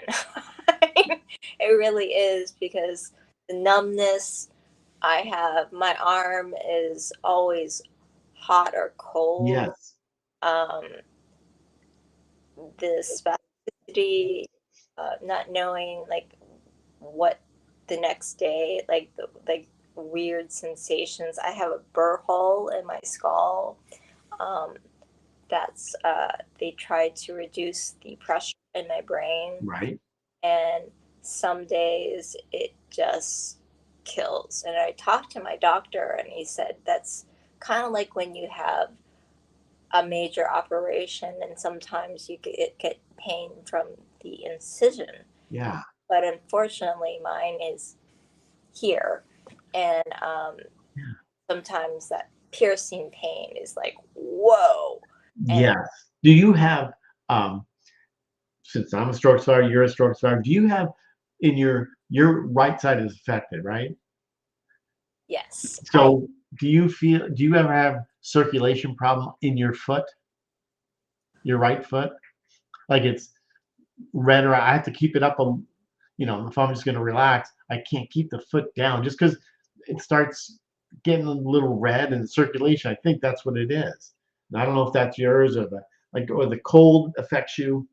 It really is because the numbness I have, my arm is always hot or cold. Yes. Um, the spasticity, not knowing like what the next day, like weird sensations. I have a burr hole in my skull. Um, that's they tried to reduce the pressure in my brain, Right. and some days it just kills. And I talked to my doctor and he said that's kind of like when you have a major operation and sometimes you get pain from the incision, Yeah. but unfortunately mine is here, and Yeah. sometimes that piercing pain is like whoa. And Yes. Do you have, um, since I'm a stroke survivor, you're a stroke survivor, do you have in your right side is affected, right? yes, So do you ever have circulation problem in your foot, your right foot? Like it's red, or I have to keep it up if I'm just going to relax, I can't keep the foot down just because it starts getting a little red and circulation. I think that's what it is. And I don't know if that's yours or the cold affects you.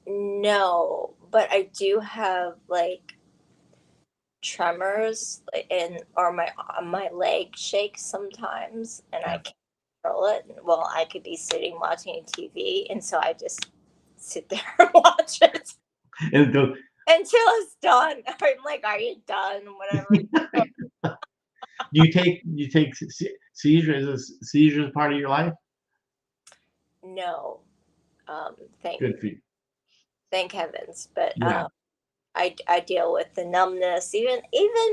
No, but I do have like tremors or my leg shakes sometimes, and Yeah. I can't control it. Well, I could be sitting watching TV, and so I just sit there and watch it And it goes, until it's done. I'm like, "Are you done?" Whatever. do you take seizures? Is seizures part of your life? No, thank Good for you. thank heavens. But Yeah. I deal with the numbness. Even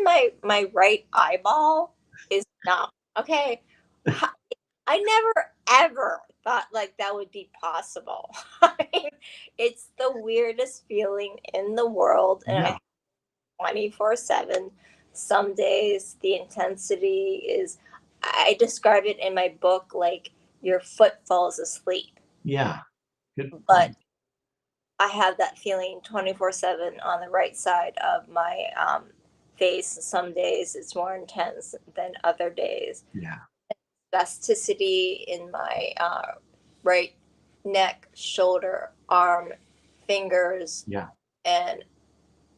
my right eyeball is numb. Okay, I never ever thought like that would be possible. I mean, it's the weirdest feeling in the world, and Yeah. I 24/7. Some days the intensity is. I describe it in my book like your foot falls asleep, Yeah. Good but point. I have that feeling 24/7 on the right side of my face. Some days it's more intense than other days. Yeah. Spasticity in my right neck, shoulder, arm, fingers, Yeah. and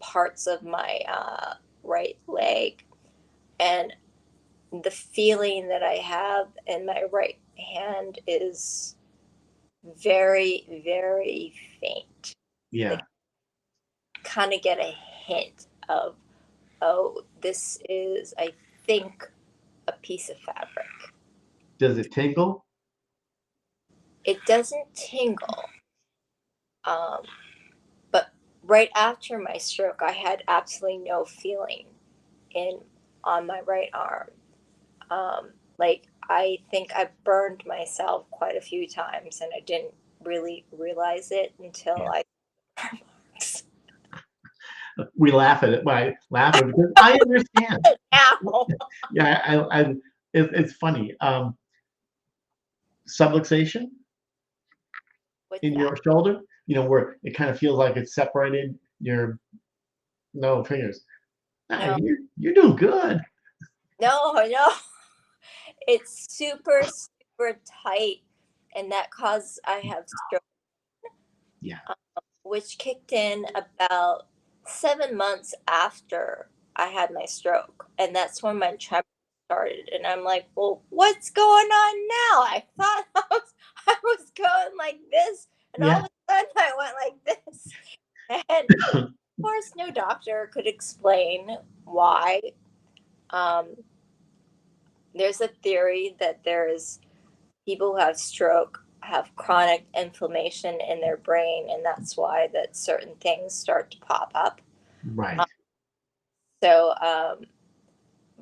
parts of my right leg. And the feeling that I have in my right hand is very, very faint. Yeah. Like, kind of get a hint of, oh, this is, I think, a piece of fabric. Does it tingle? It doesn't tingle, um, but right after my stroke, I had absolutely no feeling in on my right arm. Like I think I burned myself quite a few times, and I didn't really realize it until Yeah. I. We laugh at it. I laugh at it because I understand. Ow! Yeah, it's funny. Subluxation What's in that? your shoulder, where it kind of feels like it's separated your no fingers. Ah, No, you're doing good. no. It's super, super tight, and that caused I have stroke, Yeah. which kicked in about 7 months after I had my stroke, and that's when my tremor started. And I'm like, well, what's going on now? I thought I was going like this, and all Yeah. of a sudden I went like this, and of course, no doctor could explain why. Um, there's a theory that there's people who have stroke have chronic inflammation in their brain, and that's why that certain things start to pop up. Right. So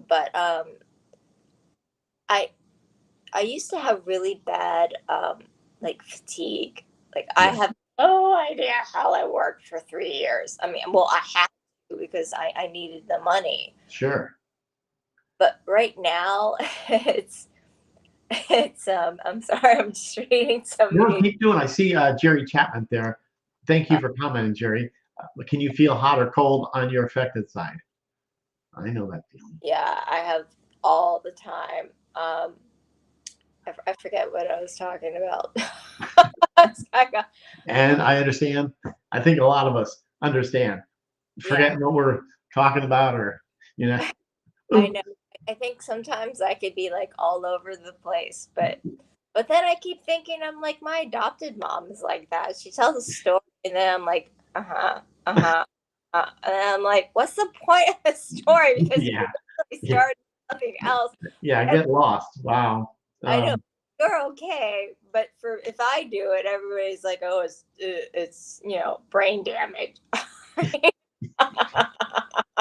but i I used to have really bad like fatigue. Like I Yeah. have no idea how I worked for 3 years. I mean, well, I had to because I needed the money. Sure. But right now it's I'm sorry, I'm just reading No, somebody. keep doing. I see Jerry Chapman there. Thank you for commenting, Jerry. Can you feel hot or cold on your affected side? I know that feeling. Yeah, I have all the time. I forget what I was talking about. And I understand. I think a lot of us understand. Yeah, Forgetting what we're talking about, or you know. I know. I think sometimes I could be like all over the place, but then I keep thinking I'm like my adopted mom is like that. She tells a story, and then I'm like, and then I'm like, what's the point of the story? Because you Yeah. really Yeah. started something else. Yeah. And Get lost. Wow. I know you're okay, but for if I do it, everybody's like, oh, it's brain damage.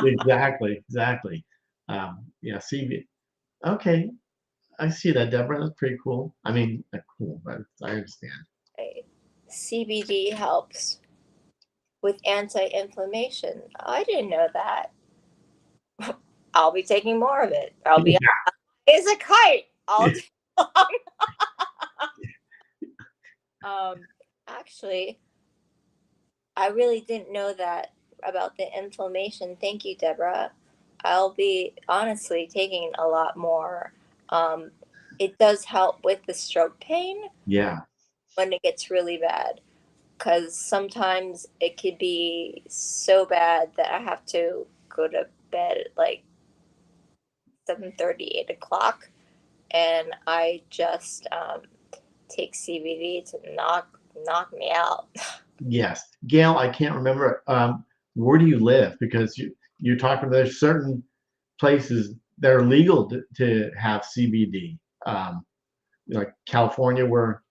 Exactly. Exactly. Yeah. See. Okay. I see that, Deborah. That's pretty cool. I mean, cool, but I understand. CBD helps with anti-inflammation. I didn't know that. I'll be taking more of it. I'll be is a kite all day long. Actually, I really didn't know that about the inflammation. Thank you, Deborah. I'll be honestly taking a lot more. Um, it does help with the stroke pain Yeah. when it gets really bad, because sometimes it could be so bad that I have to go to bed at like 7:30, 8 o'clock, and I just take CBD to knock me out. Yes. Gail, I can't remember. Where do you live? Because you're talking, there's certain places that are legal to have CBD. Like California, where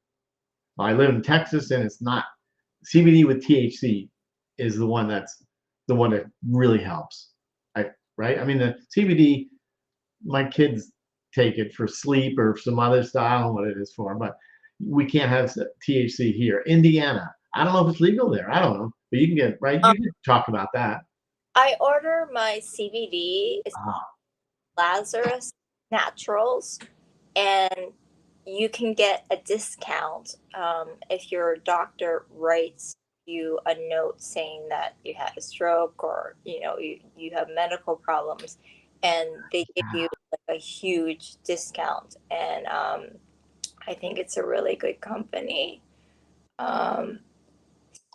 I live in Texas, and it's not CBD with THC is the one that really helps. Right? I mean, the CBD, my kids take it for sleep or some other stuff. I don't know what it is for, but we can't have THC here. Indiana, I don't know if it's legal there. I don't know, but you can get right. You can talk about that. I order my CBD. It's Ah, Lazarus Naturals, and you can get a discount if your doctor writes you a note saying that you had a stroke, or you have medical problems, and they give you like a huge discount. And I think it's a really good company. Um,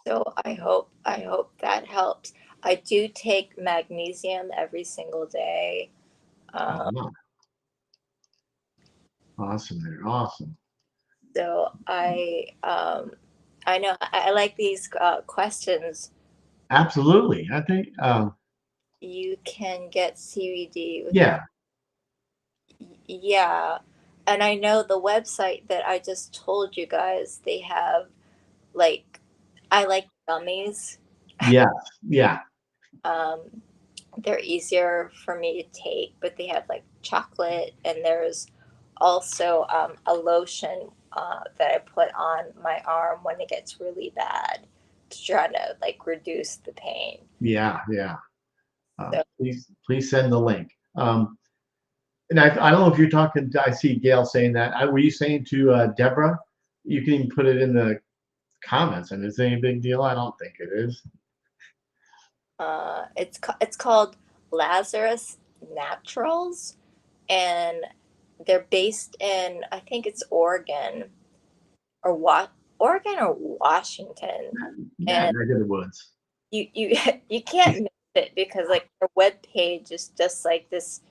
so I hope that helps. I do take magnesium every single day. Um, ah, awesome there, awesome. So I know I like these questions. Absolutely, I think. You can get CBD Yeah, without, yeah, and I know the website that I just told you guys, they have like, I like gummies. yeah, yeah, Um, they're easier for me to take, but they have like chocolate, and there's also a lotion that I put on my arm when it gets really bad to try to like reduce the pain. yeah, yeah. So Please send the link. And I don't know if you're talking. I see Gail saying that. Were you saying to Deborah? You can even put it in the comments, and is it any big deal? I don't think it is. it's called Lazarus Naturals, and they're based in, I think it's Oregon or Oregon or Washington, Yeah, and neck of the woods. you you can't miss it because like their web page is just like this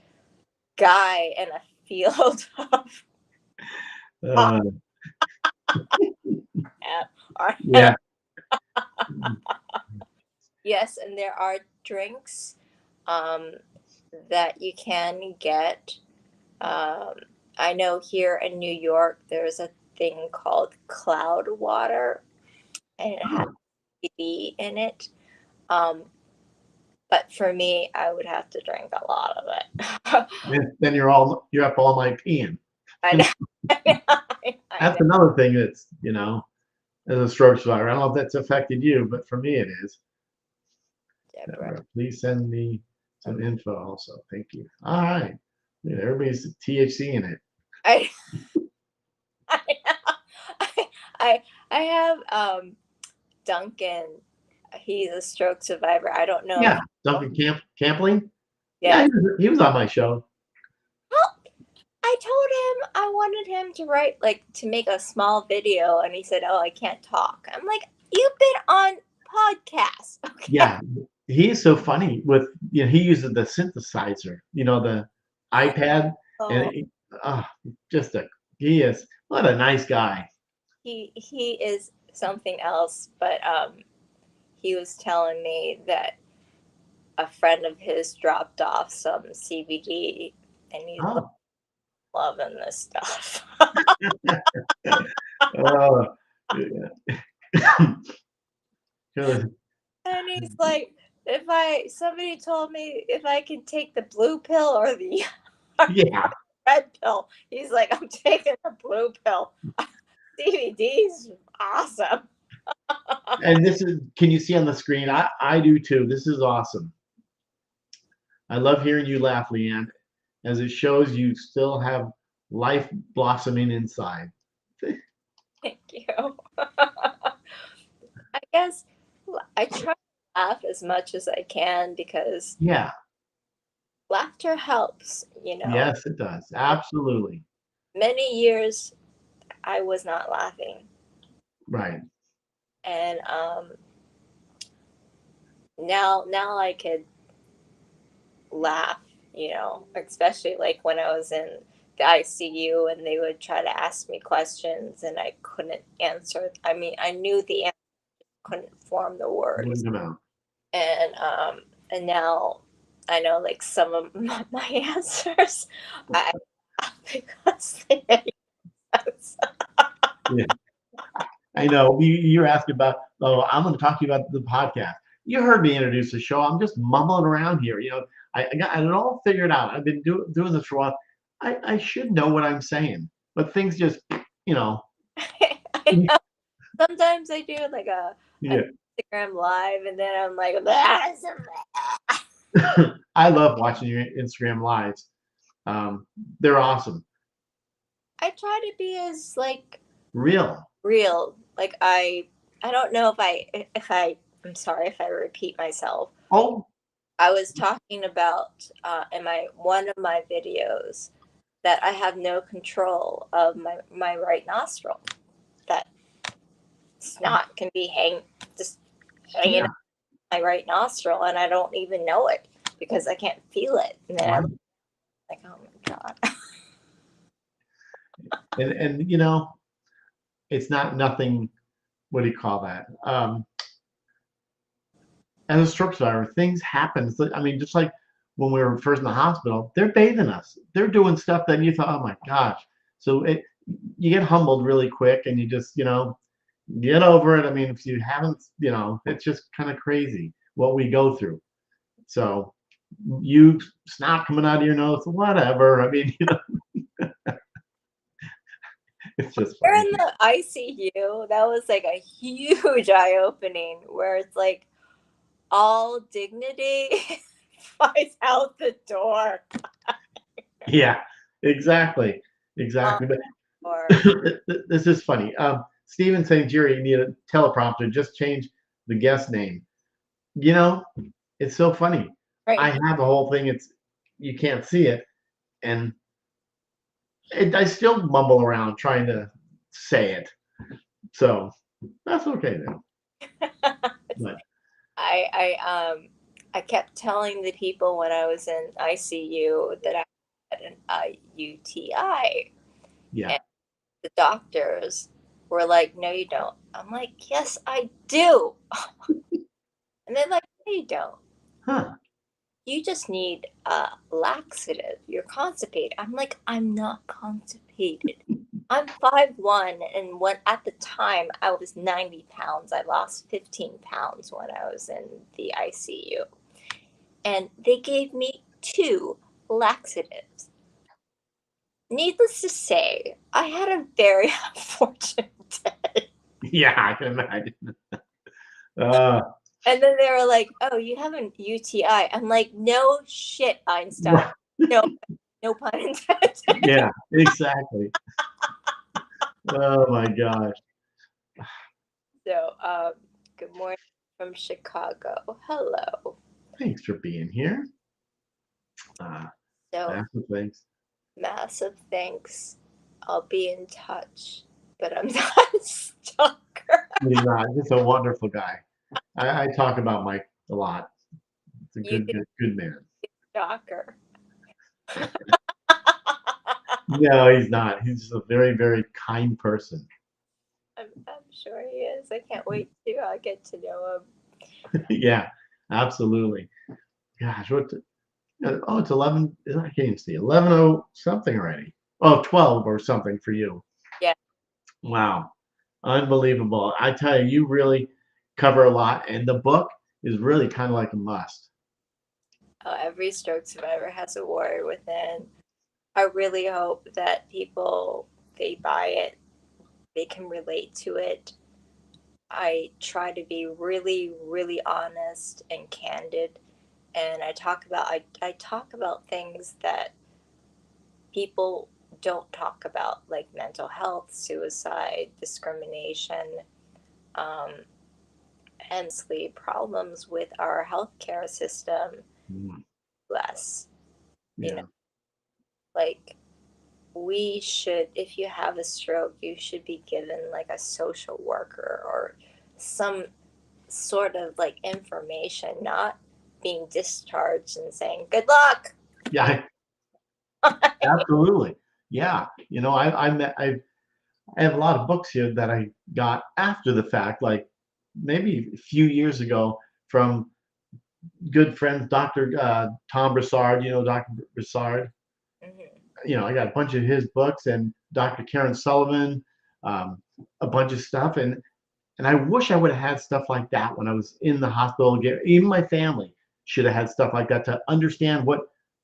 guy in a field of Uh, hemp. yeah, Yes, and there are drinks um, that you can get. Um, I know here in New York, there's a thing called cloud water, and it has CBD in it. Um, but for me, I would have to drink a lot of it. then you're up all night peeing. I know. I That's know, another thing that's as a stroke survivor. I don't know if that's affected you, but for me it is. Deborah. Please send me some info also. Thank you. All right. Yeah, everybody's THC in it. I, I, I have Duncan. He's a stroke survivor. I don't know if Yeah, Duncan Campling. Yeah, yes. he was on my show. Well, I told him I wanted him to write, like, to make a small video, and he said, "Oh, I can't talk." I'm like, "You've been on podcasts, okay?" Yeah, he is so funny with he uses the synthesizer, the iPad, and Oh, uh, just he is what a nice guy. he is something else, but he was telling me that a friend of his dropped off some CBD, and he's Oh, loving this stuff. uh, yeah. And he's like, if somebody told me if I could take the blue pill or the Yeah, red pill, he's like, I'm taking the blue pill. CBD's awesome. and can you see on the screen? I do too. This is awesome. I love hearing you laugh, LeeAnn, as it shows you still have life blossoming inside. Thank you. I guess I try to laugh as much as I can because Yeah. laughter helps, you know. Yes, it does. Absolutely. Many years I was not laughing. Right. And now I could laugh, you know, especially like when I was in the ICU and they would try to ask me questions and I couldn't answer. I mean, I knew the answer, couldn't form the words. Wouldn't come out. And now I know like some of my answers I because they make sense. Yeah. I know. You're asking about, oh, I'm going to talk to you about the podcast. You heard me introduce the show. I'm just mumbling around here. I got it all figured out. I've been doing this for a while. I should know what I'm saying, but things just, you know. I know. Sometimes I do like Yeah. an Instagram live and then I'm like, I love watching your Instagram lives. They're awesome. I try to be as like Real. Like I don't know I'm sorry if I repeat myself. Oh, I was talking about in my one of my videos that I have no control of my right nostril. That snot can be just hanging yeah. out my right nostril and I don't even know it because I can't feel it. And then I'm like, oh my God. And it's not nothing. What do you call that? As a stroke survivor, things happen. I mean, just like when we were first in the hospital, they're bathing us. They're doing stuff that you thought, oh my gosh. So you get humbled really quick, and you just get over it. I mean, if you haven't, it's just kind of crazy what we go through. So you snot coming out of your nose, whatever. I mean, it's just We're funny. in the ICU. That was like a huge eye opening where it's like all dignity flies out the door. Yeah, exactly. But Or this is funny. Steven saying, Jerry, you need a teleprompter. Just change the guest name. It's so funny. I right. have the whole thing. You can't see it, and I still mumble around trying to say it. So that's okay then. But I kept telling the people when I was in ICU that I had a UTI, yeah, and the doctors were like, "No, you don't." I'm like, "Yes, I do," and they're like, "No, you don't. huh? You just need a laxative. You're constipated." I'm like, "I'm not constipated. I'm 5'1", and when at the time I was 90 pounds. I lost 15 pounds when I was in the ICU. And they gave me 2 laxatives. Needless to say, I had a very unfortunate day. Yeah, I can imagine. Uh, And then they were like, "Oh, you have an UTI." I'm like, "No shit, Einstein. No, no pun intended." yeah, exactly. Oh my gosh. So, good morning from Chicago. Hello. Thanks for being here. So, Massive thanks. massive thanks. I'll be in touch, but I'm not a stalker. He's not. He's a wonderful guy. I talk about Mike a lot. It's a You good man. stalker. No, he's not. He's just a very, very kind person. I'm sure he is. I can't wait to get to know him. Yeah, absolutely. Gosh, oh, it's 11. I can't even see. 11 something already. Oh, 12 or something for you. Yeah. Wow. Unbelievable. I tell you, you really cover a lot, and the book is really kind of like a must. Every stroke survivor has a warrior within. I really hope that people, they buy it, they can relate to it. I try to be really, really honest and candid, and I talk about things that people don't talk about, like mental health, suicide, discrimination. Um, and problems with our healthcare system less. Yeah. You know, like we should, if you have a stroke, you should be given like a social worker or some sort of like information, not being discharged and saying good luck. Yeah, absolutely. Yeah. I have a lot of books here that I got after the fact, like maybe a few years ago from good friends, Dr. Tom Broussard, Dr. Broussard. Mm-hmm. I got a bunch of his books and Dr. Karen Sullivan, a bunch of stuff. And I wish I would have had stuff like that when I was in the hospital. Even my family should have had stuff like that to understand what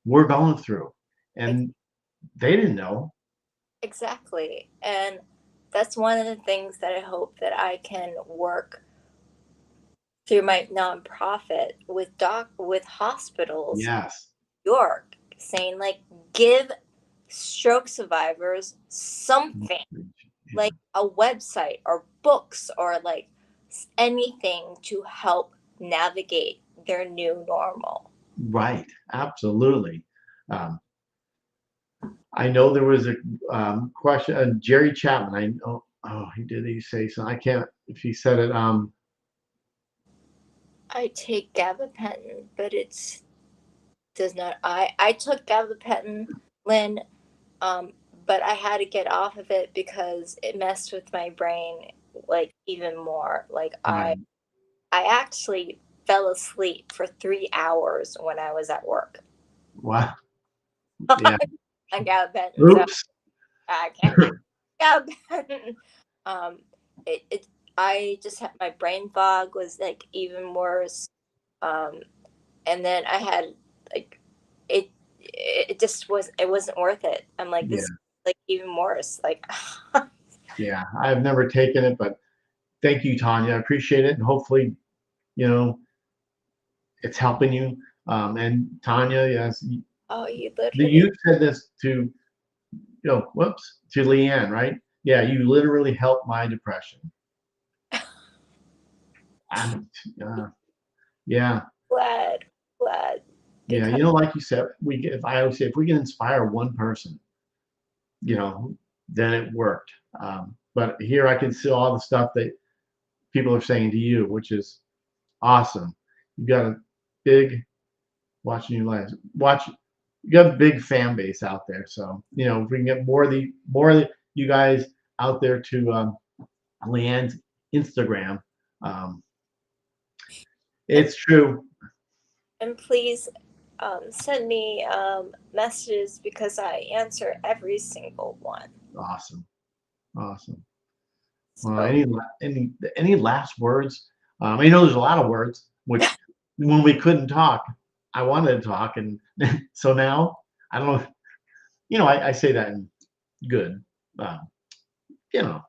we're going through. And they didn't know. Exactly. And that's one of the things that I hope that I can work through my nonprofit with hospitals Yes. in New York, saying like give stroke survivors something, Yeah. like a website or books or like anything to help navigate their new normal. Right. Absolutely. I know there was a question. Jerry Chapman. I know. Oh, he say something? I can't. If he said it. I take gabapentin, but it's does not. I took gabapentin, Lynn, but I had to get off of it because it messed with my brain like even more. Like Right. I actually fell asleep for 3 hours when I was at work. Wow. Yeah. On gabapentin, so Oops. I can't take gabapentin. Um, it I just had my brain fog was like even worse. And then I had like it just wasn't worth it. I'm like Yeah. this like even worse. Like Yeah. I've never taken it, but thank you, Tanya. I appreciate it, and hopefully, you know, it's helping you. And Tanya, yes, oh, you you literally said this to, whoops, to LeeAnn, right? Yeah, you literally helped my depression. I'm, yeah, glad yeah. because Like you said, if I always say, if we can inspire one person, then it worked. But here I can see all the stuff that people are saying to you, which is awesome. You've got a big watching you live. You got a big fan base out there. So if we can get more of you guys out there to LeeAnn's Instagram, um, and it's true. please send me messages because I answer every single one. Awesome, awesome. So Any last words? I know there's a lot of words, which when we couldn't talk, I wanted to talk, and so now I don't know. I say that in good. Um, you know,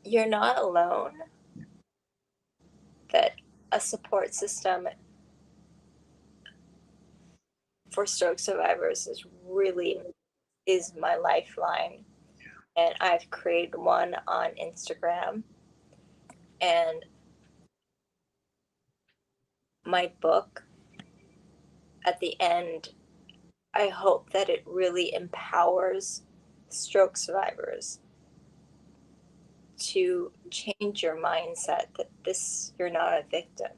you're not alone. That a support system for stroke survivors is my lifeline, and I've created one on Instagram, and my book at the end, I hope that it really empowers stroke survivors to change your mindset that you're not a victim.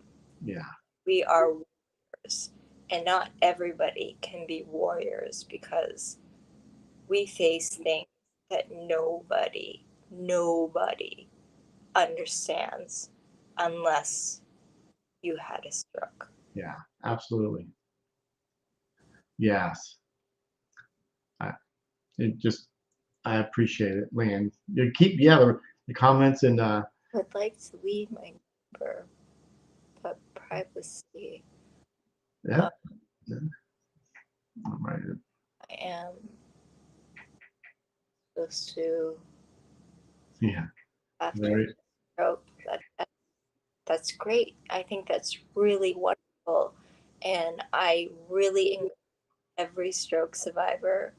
yeah, We are warriors, and not everybody can be warriors because we face things that nobody understands unless you had a stroke. yeah, absolutely. Yes. I, it just, I appreciate it, Lynn. You keep, the comments and, I'd like to leave my number, but privacy. yeah, yeah, right. I am supposed to Yeah, after very, stroke. That's great. I think that's really wonderful, and I really encourage every stroke survivor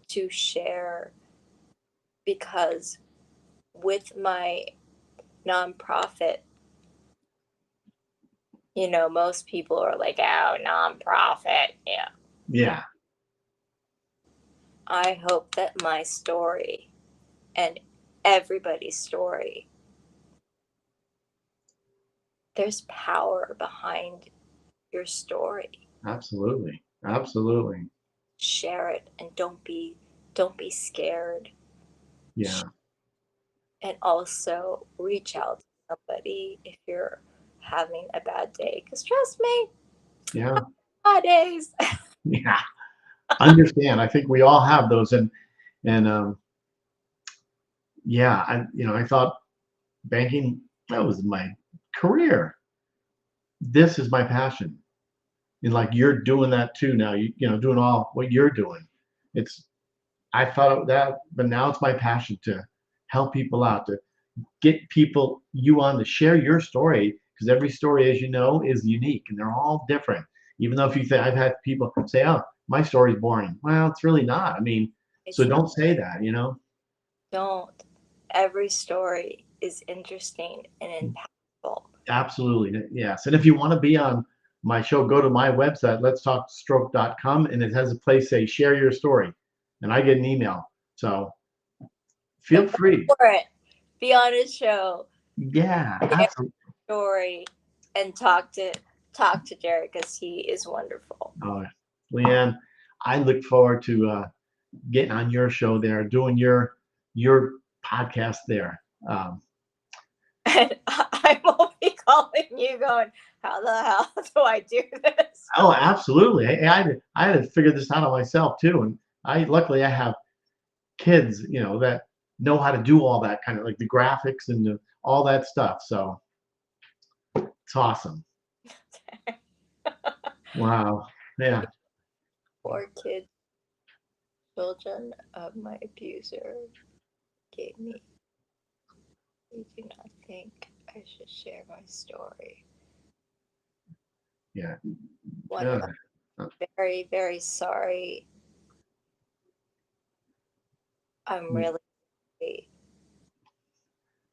to share because with my nonprofit, most people are like, oh, nonprofit. Yeah. Yeah. I hope that my story and everybody's story, there's power behind your story. Absolutely. Absolutely. Share it and don't be scared. Yeah. And also reach out to somebody if you're having a bad day. Because trust me, Yeah. bad days. Yeah. Understand. I think we all have those. And yeah, I thought banking, that was my career. This is my passion. And like you're doing that too now, doing all what you're doing. It's, I thought of that, but now it's my passion to help people out, to get you on to share your story, because every story, as you know, is unique and they're all different. Even though if you think, I've had people say, oh, my story's boring. Well, it's really not. I mean, so It's not. don't say that, Don't. Every story is interesting and impactful. Absolutely. Yes. And if you want to be on my show, go to my website, letstalkstroke.com, and it has a place say share your story. And I get an email. So feel free. For it. Be on a show. Yeah, Share absolutely. your story and talk to Jared because he is wonderful. Oh, LeeAnn, I look forward to getting on your show there, doing your podcast there. And I will be calling you going, how the hell do I do this? Oh, absolutely. I had to figure this out on myself too. And luckily I have kids, that know how to do all that kind of like the graphics and all that stuff. So it's awesome. Wow. Yeah. Poor kid, children of my abuser gave me. I do not think I should share my story. Yeah. One, Yeah. I'm very, very sorry. I'm really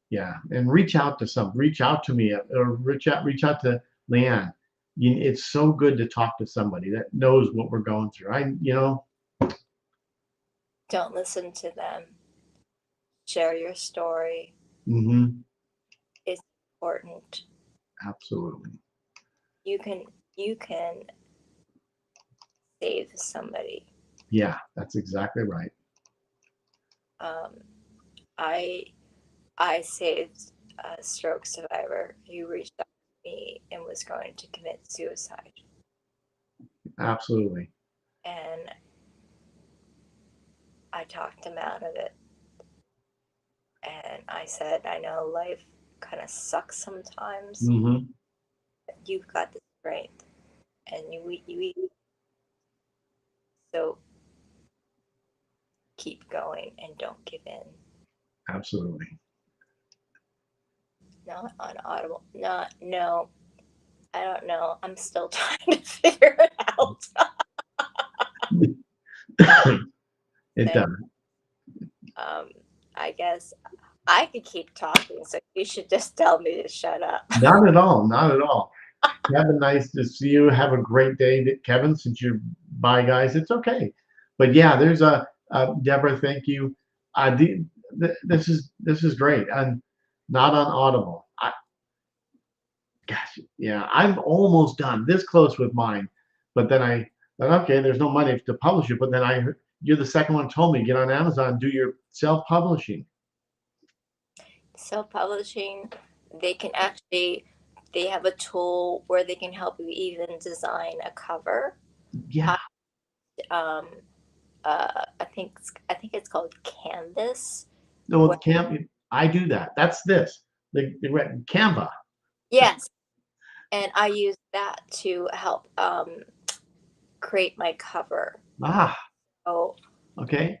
Yeah. And reach out to me, or reach out to LeeAnn. It's so good to talk to somebody that knows what we're going through. don't listen to them. Share your story. Mhm. It's important. Absolutely. You can save somebody. Yeah, that's exactly right. I saved a stroke survivor who reached out to me and was going to commit suicide. Absolutely. And I talked him out of it. And I said, I know life kind of sucks sometimes. Mm-hmm. But you've got the strength. And you so keep going and don't give in. Absolutely. Not on Audible. No. I don't know. I'm still trying to figure it out. It does. I guess I could keep talking, so you should just tell me to shut up. Not at all. Not at all. Kevin, nice to see you. Have a great day, Kevin. Since you're bye, guys, it's okay. But yeah, there's Deborah. Thank you. This is great. And not on Audible. Gosh, yeah, I'm almost done. This close with mine, but then I thought, okay, there's no money to publish it. But then you're the second one who told me get on Amazon, do your self-publishing. Self-publishing, they have a tool where they can help you even design a cover. Yeah. I think it's called Canvas. No, I do that. That's this. The Canva. Yes, and I use that to help create my cover. Ah. Oh. Okay.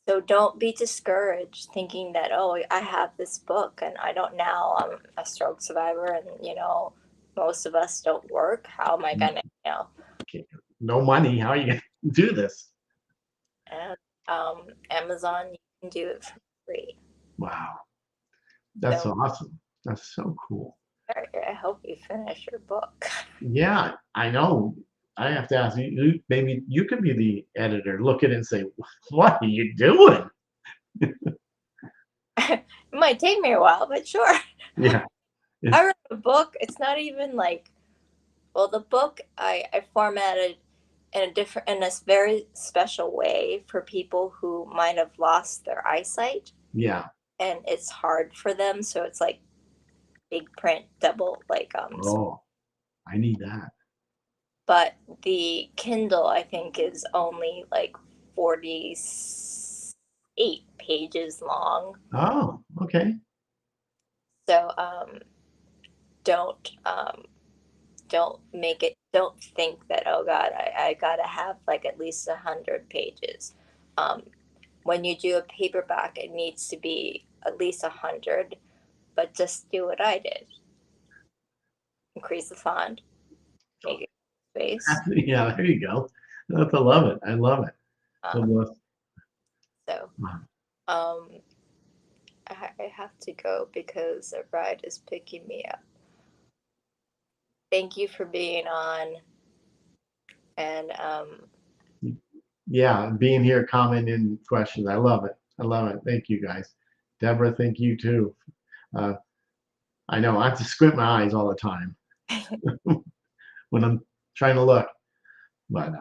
So don't be discouraged thinking that, oh, I have this book and I don't now. I'm a stroke survivor and, most of us don't work. How am I going to, No money. How are you going to do this? And Amazon, you can do it for free. Wow. That's So awesome. That's so cool. I hope you finish your book. Yeah, I know. I have to ask you, maybe you could be the editor. Look at it and say, "What are you doing?" It might take me a while, but sure. Yeah. I wrote a book. It's not even like, well, the book I formatted in a very special way for people who might have lost their eyesight, Yeah. and it's hard for them. So it's like big print, double like Oh, I need that. But the Kindle I think is only like 48 pages long. Oh, okay. So don't don't think that, oh god, I gotta have like at least 100 pages. When you do a paperback, it needs to be at least 100, but just do what I did: increase the font, make it space. Yeah, there you go. I love it. I love it. So, So wow. um I have to go because a ride is picking me up. Thank you for being on, and Yeah, being here, commenting questions. I love it. I love it. Thank you guys. Deborah, thank you too. Uh, I know I have to squint my eyes all the time when I'm trying to look, but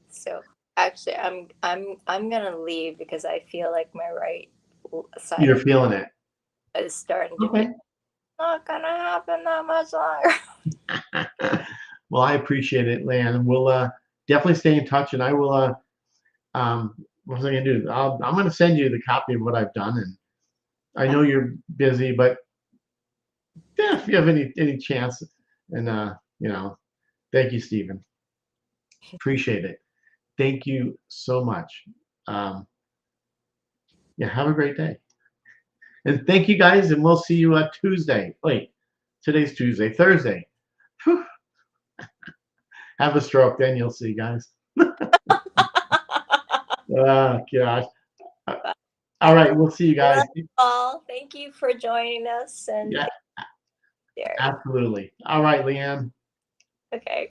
so actually I'm gonna leave because I feel like my right side you're of feeling it. is starting to be Okay. not gonna happen that much longer. Well, I appreciate it, Lan. We'll definitely stay in touch, and I will. What was I gonna do? I'm gonna send you the copy of what I've done, and I know you're busy, but yeah, if you have any chance, and thank you, Stephen. Appreciate it. Thank you so much. Um, yeah, have a great day, and thank you guys, and we'll see you Tuesday. Wait, today's Tuesday, Thursday. Whew. Have a stroke, then you'll see, guys. Gosh. All right, we'll see you I guys. love you all. Thank you for joining us, and Yeah, thank you, Jerry. absolutely. All right, LeeAnn. Okay.